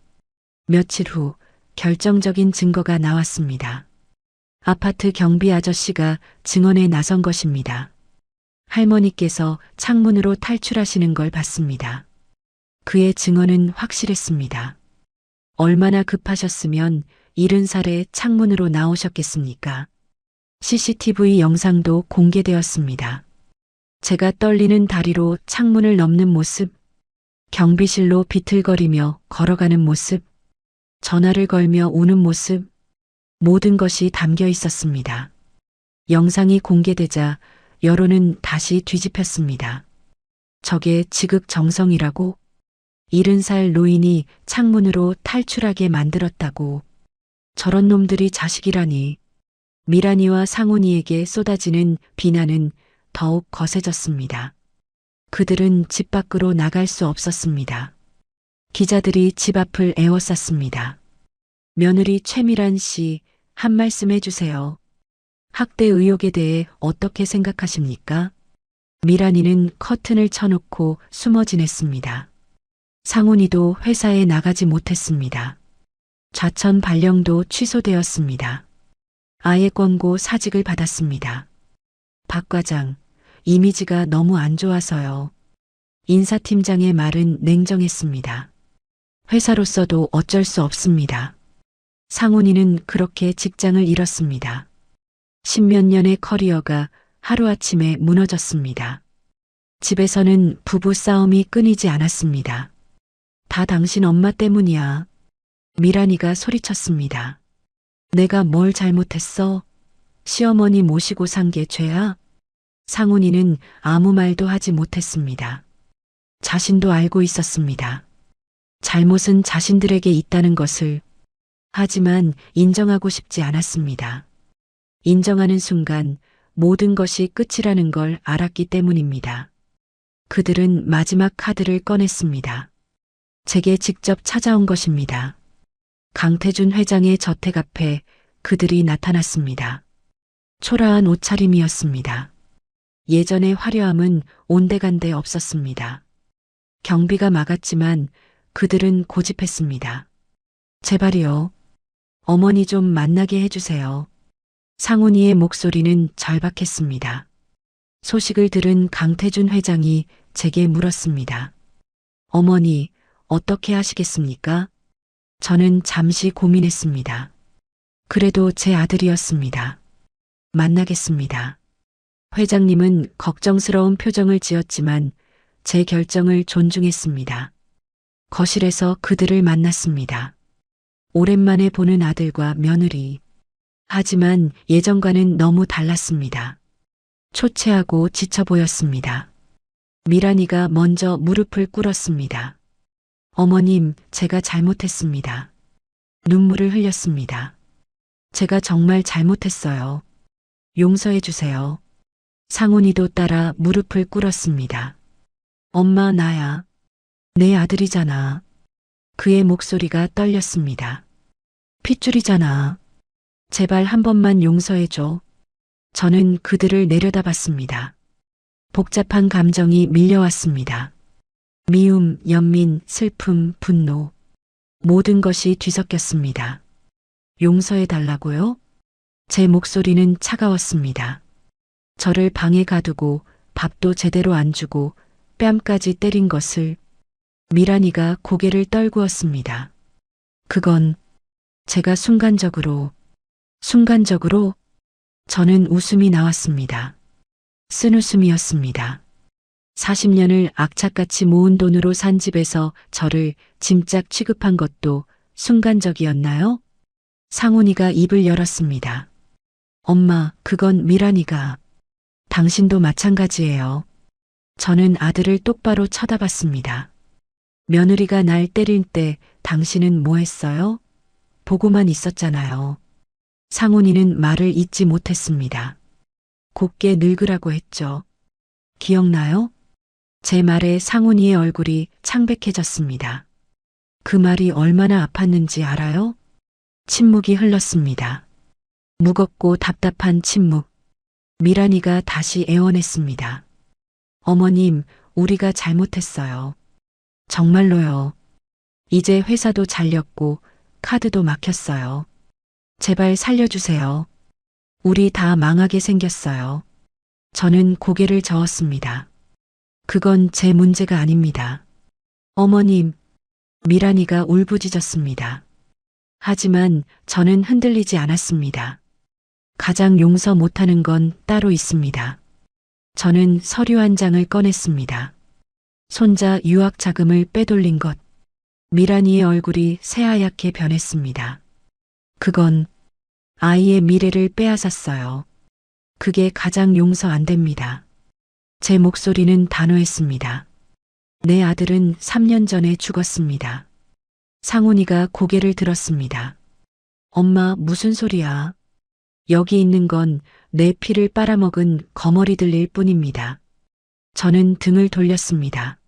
며칠 후 결정적인 증거가 나왔습니다. 아파트 경비 아저씨가 증언에 나선 것입니다. 할머니께서 창문으로 탈출하시는 걸 봤습니다. 그의 증언은 확실했습니다. 얼마나 급하셨으면 70살에 창문으로 나오셨겠습니까? CCTV 영상도 공개되었습니다. 제가 떨리는 다리로 창문을 넘는 모습, 경비실로 비틀거리며 걸어가는 모습, 전화를 걸며 우는 모습, 모든 것이 담겨 있었습니다. 영상이 공개되자 여론은 다시 뒤집혔습니다. 저게 지극정성이라고? 70살 노인이 창문으로 탈출하게 만들었다고. 저런 놈들이 자식이라니. 미란이와 상훈이에게 쏟아지는 비난은 더욱 거세졌습니다. 그들은 집 밖으로 나갈 수 없었습니다. 기자들이 집 앞을 에워쌌습니다. 며느리 최미란 씨, 한 말씀 해주세요. 학대 의혹에 대해 어떻게 생각하십니까? 미란이는 커튼을 쳐놓고 숨어 지냈습니다. 상훈이도 회사에 나가지 못했습니다. 좌천 발령도 취소되었습니다. 아예 권고 사직을 받았습니다. 박 과장, 이미지가 너무 안 좋아서요. 인사팀장의 말은 냉정했습니다. 회사로서도 어쩔 수 없습니다. 상훈이는 그렇게 직장을 잃었습니다. 십몇 년의 커리어가 하루아침에 무너졌습니다. 집에서는 부부 싸움이 끊이지 않았습니다. 다 당신 엄마 때문이야. 미란이가 소리쳤습니다. 내가 뭘 잘못했어? 시어머니 모시고 산 게 죄야? 상훈이는 아무 말도 하지 못했습니다. 자신도 알고 있었습니다. 잘못은 자신들에게 있다는 것을. 하지만 인정하고 싶지 않았습니다. 인정하는 순간 모든 것이 끝이라는 걸 알았기 때문입니다. 그들은 마지막 카드를 꺼냈습니다. 제게 직접 찾아온 것입니다. 강태준 회장의 저택 앞에 그들이 나타났습니다. 초라한 옷차림이었습니다. 예전의 화려함은 온데간데 없었습니다. 경비가 막았지만 그들은 고집했습니다. 제발이요. 어머니 좀 만나게 해주세요. 상훈이의 목소리는 절박했습니다. 소식을 들은 강태준 회장이 제게 물었습니다. 어머니, 어떻게 하시겠습니까? 저는 잠시 고민했습니다. 그래도 제 아들이었습니다. 만나겠습니다. 회장님은 걱정스러운 표정을 지었지만 제 결정을 존중했습니다. 거실에서 그들을 만났습니다. 오랜만에 보는 아들과 며느리. 하지만 예전과는 너무 달랐습니다. 초췌하고 지쳐 보였습니다. 미란이가 먼저 무릎을 꿇었습니다. 어머님, 제가 잘못했습니다. 눈물을 흘렸습니다. 제가 정말 잘못했어요. 용서해 주세요. 상훈이도 따라 무릎을 꿇었습니다. 엄마, 나야. 내 아들이잖아. 그의 목소리가 떨렸습니다. 핏줄이잖아. 제발 한 번만 용서해줘. 저는 그들을 내려다봤습니다. 복잡한 감정이 밀려왔습니다. 미움, 연민, 슬픔, 분노. 모든 것이 뒤섞였습니다. 용서해달라고요? 제 목소리는 차가웠습니다. 저를 방에 가두고 밥도 제대로 안 주고 뺨까지 때린 것을. 미란이가 고개를 떨구었습니다. 그건 제가 순간적으로 저는 웃음이 나왔습니다. 쓴웃음이었습니다. 40년을 악착같이 모은 돈으로 산 집에서 저를 짐짝 취급한 것도 순간적이었나요? 상훈이가 입을 열었습니다. 엄마, 그건 미란이가. 당신도 마찬가지예요. 저는 아들을 똑바로 쳐다봤습니다. 며느리가 날 때릴 때 당신은 뭐 했어요? 보고만 있었잖아요. 상훈이는 말을 잇지 못했습니다. 곱게 늙으라고 했죠. 기억나요? 제 말에 상훈이의 얼굴이 창백해졌습니다. 그 말이 얼마나 아팠는지 알아요? 침묵이 흘렀습니다. 무겁고 답답한 침묵. 미란이가 다시 애원했습니다. 어머님, 우리가 잘못했어요. 정말로요. 이제 회사도 잘렸고 카드도 막혔어요. 제발 살려주세요. 우리 다 망하게 생겼어요. 저는 고개를 저었습니다. 그건 제 문제가 아닙니다. 어머님, 미란이가 울부짖었습니다. 하지만 저는 흔들리지 않았습니다. 가장 용서 못하는 건 따로 있습니다. 저는 서류 한 장을 꺼냈습니다. 손자 유학 자금을 빼돌린 것. 미란이의 얼굴이 새하얗게 변했습니다. 그건 아이의 미래를 빼앗았어요. 그게 가장 용서 안 됩니다. 제 목소리는 단호했습니다. 내 아들은 3년 전에 죽었습니다. 상훈이가 고개를 들었습니다. 엄마, 무슨 소리야? 여기 있는 건 내 피를 빨아먹은 거머리들일 뿐입니다. 저는 등을 돌렸습니다.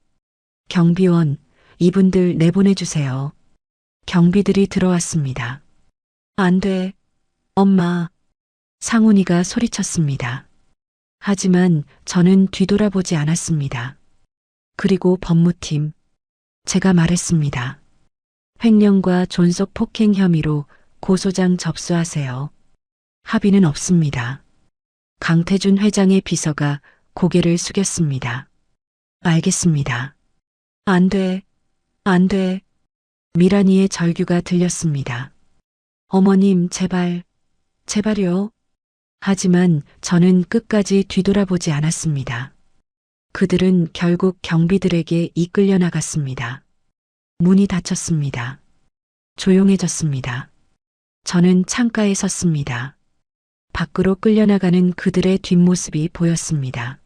경비원, 이분들 내보내주세요. 경비들이 들어왔습니다. 안 돼. 엄마. 상훈이가 소리쳤습니다. 하지만 저는 뒤돌아보지 않았습니다. 그리고 법무팀. 제가 말했습니다. 횡령과 존속 폭행 혐의로 고소장 접수하세요. 합의는 없습니다. 강태준 회장의 비서가 고개를 숙였습니다. 알겠습니다. 안 돼. 안 돼. 미란이의 절규가 들렸습니다. 어머님, 제발. 제발요. 하지만 저는 끝까지 뒤돌아보지 않았습니다. 그들은 결국 경비들에게 이끌려 나갔습니다. 문이 닫혔습니다. 조용해졌습니다. 저는 창가에 섰습니다. 밖으로 끌려나가는 그들의 뒷모습이 보였습니다.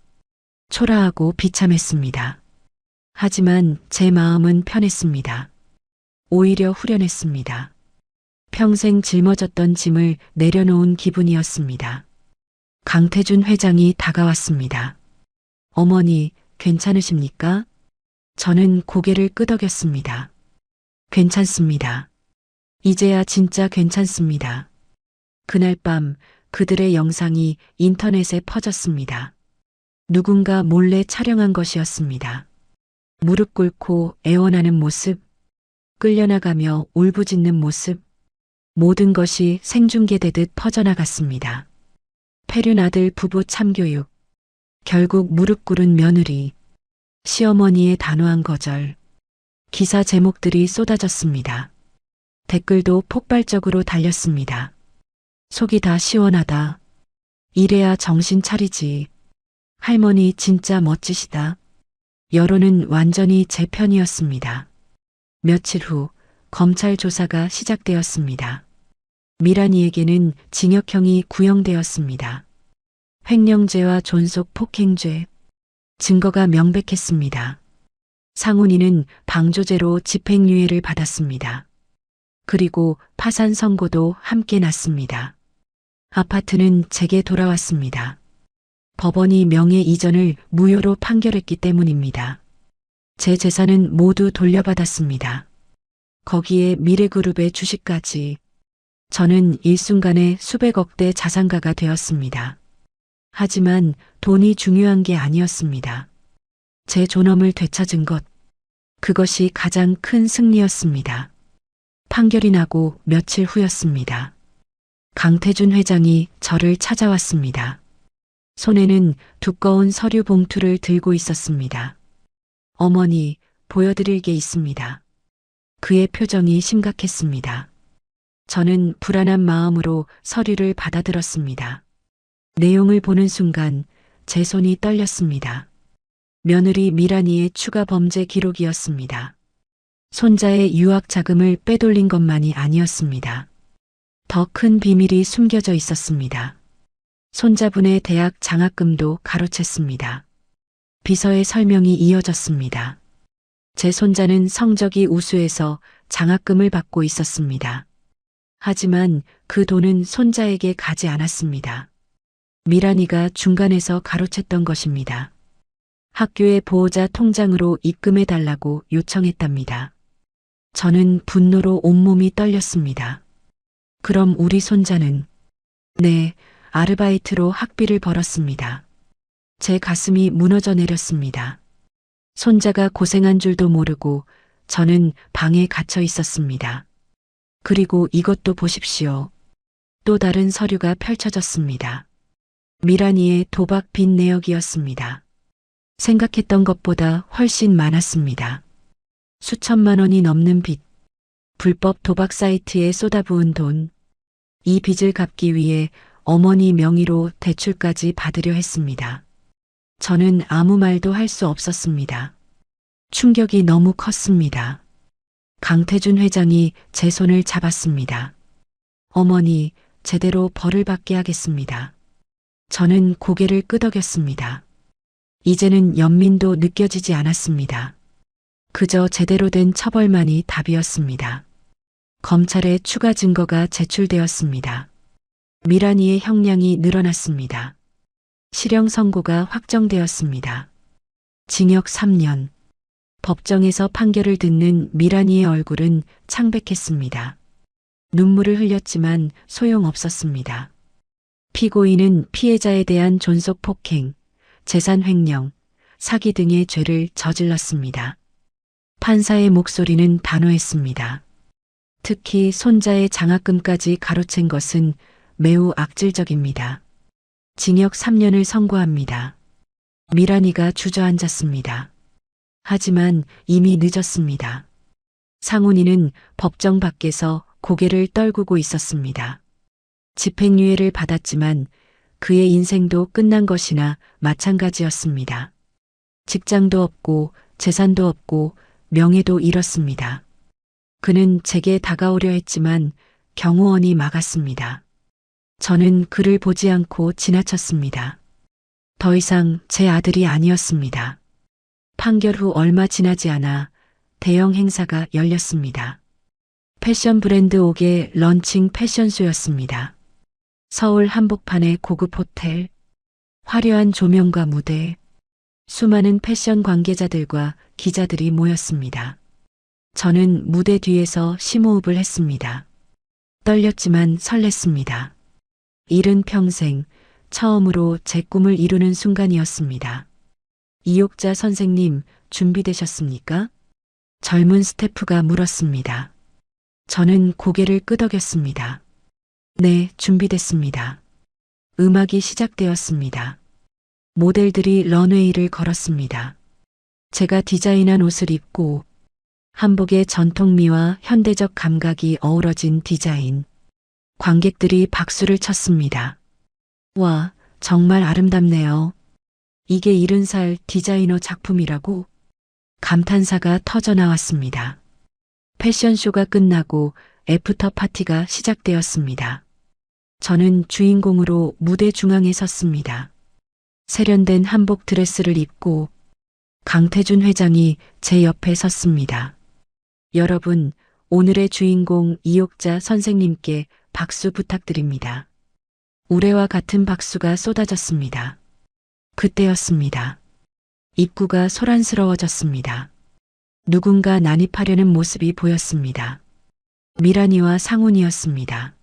초라하고 비참했습니다. 하지만 제 마음은 편했습니다. 오히려 후련했습니다. 평생 짊어졌던 짐을 내려놓은 기분이었습니다. 강태준 회장이 다가왔습니다. 어머니, 괜찮으십니까? 저는 고개를 끄덕였습니다. 괜찮습니다. 이제야 진짜 괜찮습니다. 그날 밤 그들의 영상이 인터넷에 퍼졌습니다. 누군가 몰래 촬영한 것이었습니다. 무릎 꿇고 애원하는 모습, 끌려나가며 울부짖는 모습, 모든 것이 생중계되듯 퍼져나갔습니다. 폐륜 아들 부부 참교육, 결국 무릎 꿇은 며느리, 시어머니의 단호한 거절, 기사 제목들이 쏟아졌습니다. 댓글도 폭발적으로 달렸습니다. 속이 다 시원하다. 이래야 정신 차리지. 할머니 진짜 멋지시다. 여론은 완전히 제 편이었습니다. 며칠 후 검찰 조사가 시작되었습니다. 미란이에게는 징역형이 구형되었습니다. 횡령죄와 존속 폭행죄. 증거가 명백했습니다. 상훈이는 방조제로 집행유예를 받았습니다. 그리고 파산 선고도 함께 났습니다. 아파트는 제게 돌아왔습니다. 법원이 명예 이전을 무효로 판결했기 때문입니다. 제 재산은 모두 돌려받았습니다. 거기에 미래그룹의 주식까지. 저는 일순간에 수백억대 자산가가 되었습니다. 하지만 돈이 중요한 게 아니었습니다. 제 존엄을 되찾은 것, 그것이 가장 큰 승리였습니다. 판결이 나고 며칠 후였습니다. 강태준 회장이 저를 찾아왔습니다. 손에는 두꺼운 서류 봉투를 들고 있었습니다. 어머니, 보여드릴 게 있습니다. 그의 표정이 심각했습니다. 저는 불안한 마음으로 서류를 받아들었습니다. 내용을 보는 순간 제 손이 떨렸습니다. 며느리 미란이의 추가 범죄 기록이었습니다. 손자의 유학 자금을 빼돌린 것만이 아니었습니다. 더 큰 비밀이 숨겨져 있었습니다. 손자분의 대학 장학금도 가로챘습니다. 비서의 설명이 이어졌습니다. 제 손자는 성적이 우수해서 장학금을 받고 있었습니다. 하지만 그 돈은 손자에게 가지 않았습니다. 미란이가 중간에서 가로챘던 것입니다. 학교의 보호자 통장으로 입금해달라고 요청했답니다. 저는 분노로 온몸이 떨렸습니다. 그럼 우리 손자는? 네, 아르바이트로 학비를 벌었습니다. 제 가슴이 무너져 내렸습니다. 손자가 고생한 줄도 모르고 저는 방에 갇혀 있었습니다. 그리고 이것도 보십시오. 또 다른 서류가 펼쳐졌습니다. 미란이의 도박 빚 내역이었습니다. 생각했던 것보다 훨씬 많았습니다. 수천만 원이 넘는 빚, 불법 도박 사이트에 쏟아부은 돈, 이 빚을 갚기 위해 어머니 명의로 대출까지 받으려 했습니다. 저는 아무 말도 할 수 없었습니다. 충격이 너무 컸습니다. 강태준 회장이 제 손을 잡았습니다. 어머니, 제대로 벌을 받게 하겠습니다. 저는 고개를 끄덕였습니다. 이제는 연민도 느껴지지 않았습니다. 그저 제대로 된 처벌만이 답이었습니다. 검찰에 추가 증거가 제출되었습니다. 미란이의 형량이 늘어났습니다. 실형 선고가 확정되었습니다. 징역 3년. 법정에서 판결을 듣는 미란이의 얼굴은 창백했습니다. 눈물을 흘렸지만 소용없었습니다. 피고인은 피해자에 대한 존속 폭행, 재산 횡령, 사기 등의 죄를 저질렀습니다. 판사의 목소리는 단호했습니다. 특히 손자의 장학금까지 가로챈 것은 매우 악질적입니다. 징역 3년을 선고합니다. 미란이가 주저앉았습니다. 하지만 이미 늦었습니다. 상훈이는 법정 밖에서 고개를 떨구고 있었습니다. 집행유예를 받았지만 그의 인생도 끝난 것이나 마찬가지였습니다. 직장도 없고 재산도 없고 명예도 잃었습니다. 그는 제게 다가오려 했지만 경호원이 막았습니다. 저는 그를 보지 않고 지나쳤습니다. 더 이상 제 아들이 아니었습니다. 판결 후 얼마 지나지 않아 대형 행사가 열렸습니다. 패션 브랜드 옥의 런칭 패션쇼였습니다. 서울 한복판의 고급 호텔, 화려한 조명과 무대, 수많은 패션 관계자들과 기자들이 모였습니다. 저는 무대 뒤에서 심호흡을 했습니다. 떨렸지만 설렜습니다. 일은 평생 처음으로 제 꿈을 이루는 순간이었습니다. 이옥자 선생님, 준비되셨습니까? 젊은 스태프가 물었습니다. 저는 고개를 끄덕였습니다. 네, 준비됐습니다. 음악이 시작되었습니다. 모델들이 런웨이를 걸었습니다. 제가 디자인한 옷을 입고 한복의 전통미와 현대적 감각이 어우러진 디자인. 관객들이 박수를 쳤습니다. 와, 정말 아름답네요. 이게 70살 디자이너 작품이라고? 감탄사가 터져나왔습니다. 패션쇼가 끝나고 애프터 파티가 시작되었습니다. 저는 주인공으로 무대 중앙에 섰습니다. 세련된 한복 드레스를 입고 강태준 회장이 제 옆에 섰습니다. 여러분, 오늘의 주인공 이옥자 선생님께 박수 부탁드립니다. 우레와 같은 박수가 쏟아졌습니다. 그때였습니다. 입구가 소란스러워졌습니다. 누군가 난입하려는 모습이 보였습니다. 미란이와 상훈이었습니다.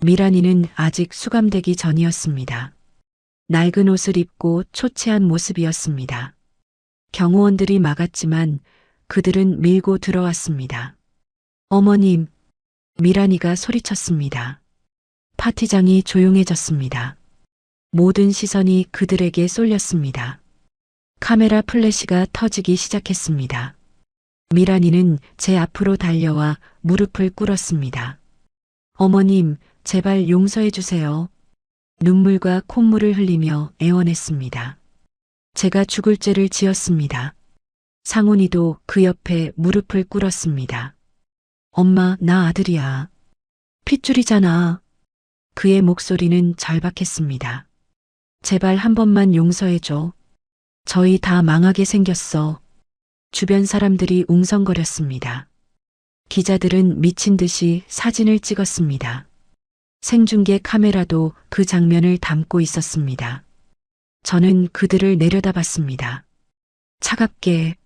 미란이는 아직 수감되기 전이었습니다. 낡은 옷을 입고 초췌한 모습이었습니다. 경호원들이 막았지만 그들은 밀고 들어왔습니다. 어머님, 미란이가 소리쳤습니다. 파티장이 조용해졌습니다. 모든 시선이 그들에게 쏠렸습니다. 카메라 플래시가 터지기 시작했습니다. 미란이는 제 앞으로 달려와 무릎을 꿇었습니다. 어머님, 제발 용서해 주세요. 눈물과 콧물을 흘리며 애원했습니다. 제가 죽을 죄를 지었습니다. 상훈이도 그 옆에 무릎을 꿇었습니다. 엄마, 나 아들이야. 핏줄이잖아. 그의 목소리는 절박했습니다. 제발 한 번만 용서해줘. 저희 다 망하게 생겼어. 주변 사람들이 웅성거렸습니다. 기자들은 미친 듯이 사진을 찍었습니다. 생중계 카메라도 그 장면을 담고 있었습니다. 저는 그들을 내려다봤습니다. 차갑게,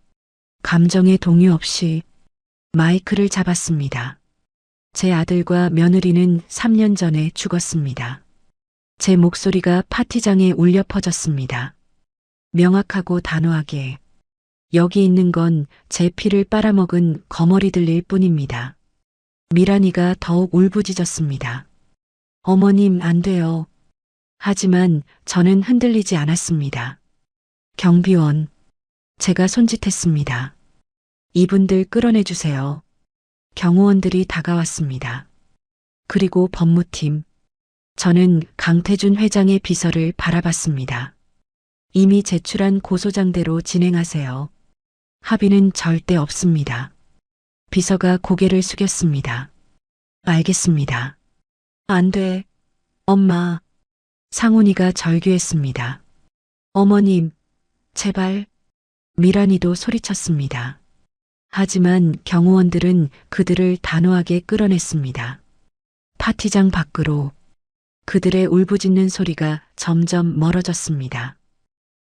감정의 동요 없이 마이크를 잡았습니다. 제 아들과 며느리는 3년 전에 죽었습니다. 제 목소리가 파티장에 울려 퍼졌습니다. 명확하고 단호하게, 여기 있는 건 제 피를 빨아먹은 거머리들일 뿐입니다. 미란이가 더욱 울부짖었습니다. 어머님, 안 돼요. 하지만 저는 흔들리지 않았습니다. 경비원, 제가 손짓했습니다. 이분들 끌어내주세요. 경호원들이 다가왔습니다. 그리고 법무팀. 저는 강태준 회장의 비서를 바라봤습니다. 이미 제출한 고소장대로 진행하세요. 합의는 절대 없습니다. 비서가 고개를 숙였습니다. 알겠습니다. 안 돼. 엄마. 상훈이가 절규했습니다. 어머님, 제발. 미란이도 소리쳤습니다. 하지만 경호원들은 그들을 단호하게 끌어냈습니다. 파티장 밖으로 그들의 울부짖는 소리가 점점 멀어졌습니다.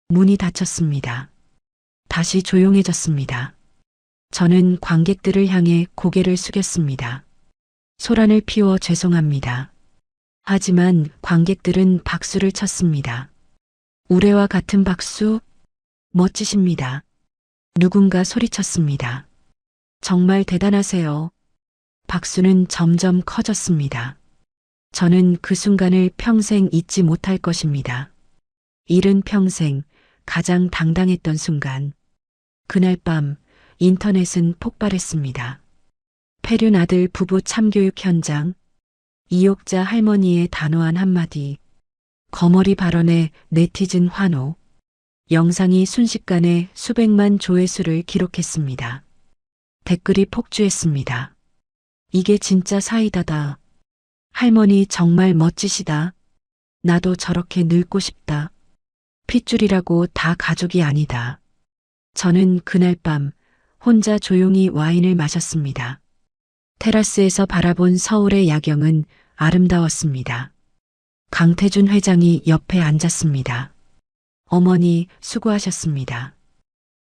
문이 닫혔습니다. 다시 조용해졌습니다. 저는 관객들을 향해 고개를 숙였습니다. 소란을 피워 죄송합니다. 하지만 관객들은 박수를 쳤습니다. 우레와 같은 박수? 멋지십니다. 누군가 소리쳤습니다. 정말 대단하세요. 박수는 점점 커졌습니다. 저는 그 순간을 평생 잊지 못할 것입니다. 일은 평생 가장 당당했던 순간. 그날 밤 인터넷은 폭발했습니다. 폐륜 아들 부부 참교육 현장, 이욕자 할머니의 단호한 한마디, 거머리 발언에 네티즌 환호, 영상이 순식간에 수백만 조회수를 기록했습니다. 댓글이 폭주했습니다. 이게 진짜 사이다다. 할머니 정말 멋지시다. 나도 저렇게 늙고 싶다. 핏줄이라고 다 가족이 아니다. 저는 그날 밤 혼자 조용히 와인을 마셨습니다. 테라스에서 바라본 서울의 야경은 아름다웠습니다. 강태준 회장이 옆에 앉았습니다. 어머니, 수고하셨습니다.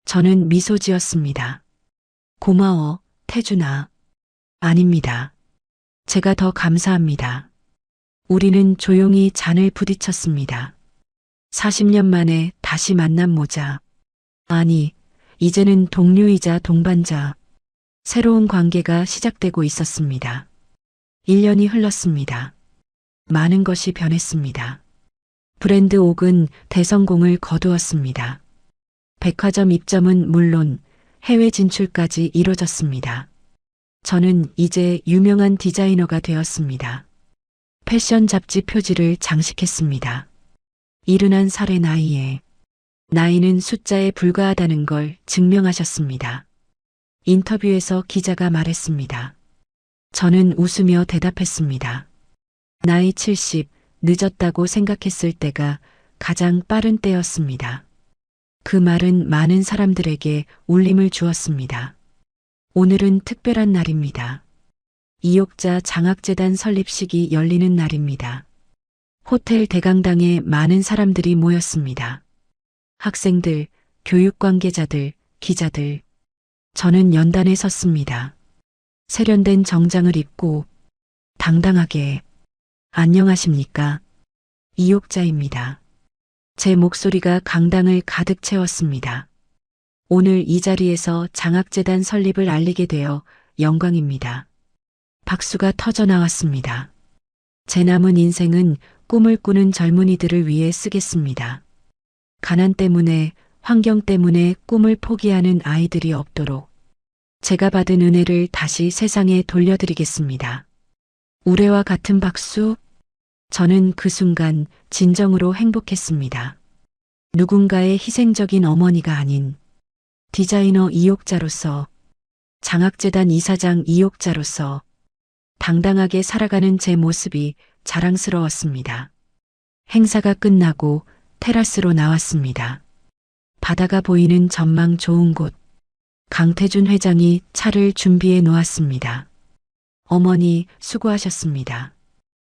저는 미소 지었습니다. 고마워, 태준아. 아닙니다. 제가 더 감사합니다. 우리는 조용히 잔을 부딪혔습니다. 40년 만에 다시 만난 모자. 아니, 이제는 동료이자 동반자. 새로운 관계가 시작되고 있었습니다. 1년이 흘렀습니다. 많은 것이 변했습니다. 브랜드 옥은 대성공을 거두었습니다. 백화점 입점은 물론 해외 진출까지 이뤄졌습니다. 저는 이제 유명한 디자이너가 되었습니다. 패션 잡지 표지를 장식했습니다. 이른한 살의 나이에 나이는 숫자에 불과하다는 걸 증명하셨습니다. 인터뷰에서 기자가 말했습니다. 저는 웃으며 대답했습니다. 나이 70, 늦었다고 생각했을 때가 가장 빠른 때였습니다. 그 말은 많은 사람들에게 울림을 주었습니다. 오늘은 특별한 날입니다. 이욕자 장학재단 설립식이 열리는 날입니다. 호텔 대강당에 많은 사람들이 모였습니다. 학생들, 교육 관계자들, 기자들. 저는 연단에 섰습니다. 세련된 정장을 입고 당당하게 안녕하십니까? 이욕자입니다. 제 목소리가 강당을 가득 채웠습니다. 오늘 이 자리에서 장학재단 설립을 알리게 되어 영광입니다. 박수가 터져 나왔습니다. 제 남은 인생은 꿈을 꾸는 젊은이들을 위해 쓰겠습니다. 가난 때문에, 환경 때문에 꿈을 포기하는 아이들이 없도록 제가 받은 은혜를 다시 세상에 돌려드리겠습니다. 우레와 같은 박수? 저는 그 순간 진정으로 행복했습니다. 누군가의 희생적인 어머니가 아닌 디자이너 이옥자로서, 장학재단 이사장 이옥자로서 당당하게 살아가는 제 모습이 자랑스러웠습니다. 행사가 끝나고 테라스로 나왔습니다. 바다가 보이는 전망 좋은 곳. 강태준 회장이 차를 준비해 놓았습니다. 어머니 수고하셨습니다.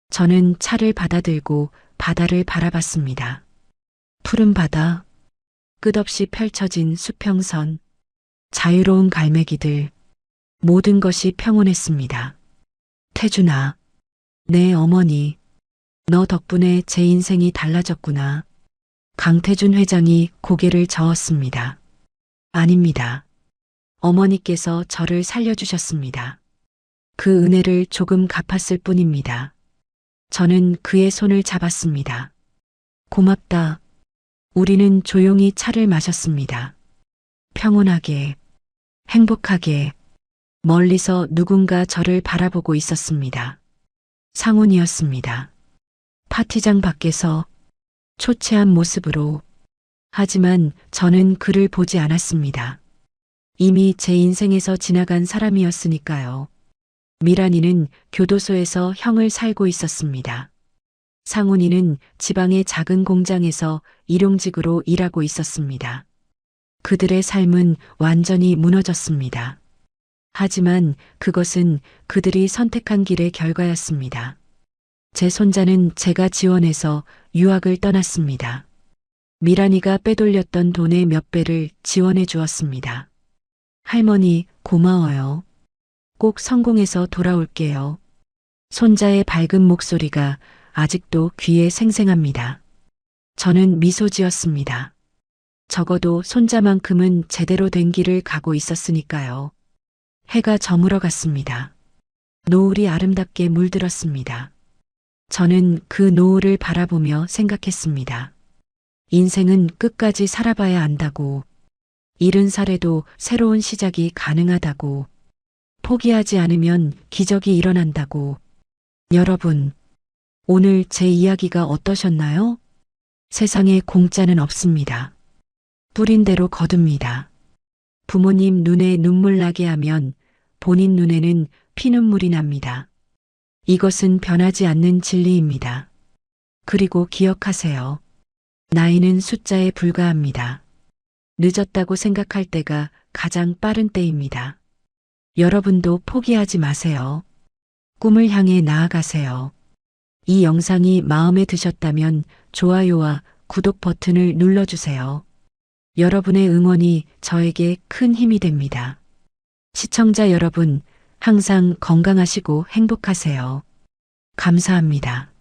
저는 차를 받아들고 바다를 바라봤습니다. 푸른 바다, 끝없이 펼쳐진 수평선, 자유로운 갈매기들, 모든 것이 평온했습니다. 태준아, 내 어머니, 너 덕분에 제 인생이 달라졌구나. 강태준 회장이 고개를 저었습니다. 아닙니다. 어머니께서 저를 살려주셨습니다. 그 은혜를 조금 갚았을 뿐입니다. 저는 그의 손을 잡았습니다. 고맙다. 우리는 조용히 차를 마셨습니다. 평온하게, 행복하게, 멀리서 누군가 저를 바라보고 있었습니다. 상훈이었습니다. 파티장 밖에서 초췌한 모습으로. 하지만 저는 그를 보지 않았습니다. 이미 제 인생에서 지나간 사람이었으니까요. 미란이는 교도소에서 형을 살고 있었습니다. 상훈이는 지방의 작은 공장에서 일용직으로 일하고 있었습니다. 그들의 삶은 완전히 무너졌습니다. 하지만 그것은 그들이 선택한 길의 결과였습니다. 제 손자는 제가 지원해서 유학을 떠났습니다. 미란이가 빼돌렸던 돈의 몇 배를 지원해 주었습니다. 할머니, 고마워요. 꼭 성공해서 돌아올게요. 손자의 밝은 목소리가 아직도 귀에 생생합니다. 저는 미소 지었습니다. 적어도 손자만큼은 제대로 된 길을 가고 있었으니까요. 해가 저물어 갔습니다. 노을이 아름답게 물들었습니다. 저는 그 노을을 바라보며 생각했습니다. 인생은 끝까지 살아봐야 안다고, 잃은 살에도 새로운 시작이 가능하다고, 포기하지 않으면 기적이 일어난다고. 여러분, 오늘 제 이야기가 어떠셨나요? 세상에 공짜는 없습니다. 뿌린 대로 거둡니다. 부모님 눈에 눈물 나게 하면 본인 눈에는 피눈물이 납니다. 이것은 변하지 않는 진리입니다. 그리고 기억하세요. 나이는 숫자에 불과합니다. 늦었다고 생각할 때가 가장 빠른 때입니다. 여러분도 포기하지 마세요. 꿈을 향해 나아가세요. 이 영상이 마음에 드셨다면 좋아요와 구독 버튼을 눌러주세요. 여러분의 응원이 저에게 큰 힘이 됩니다. 시청자 여러분, 항상 건강하시고 행복하세요. 감사합니다.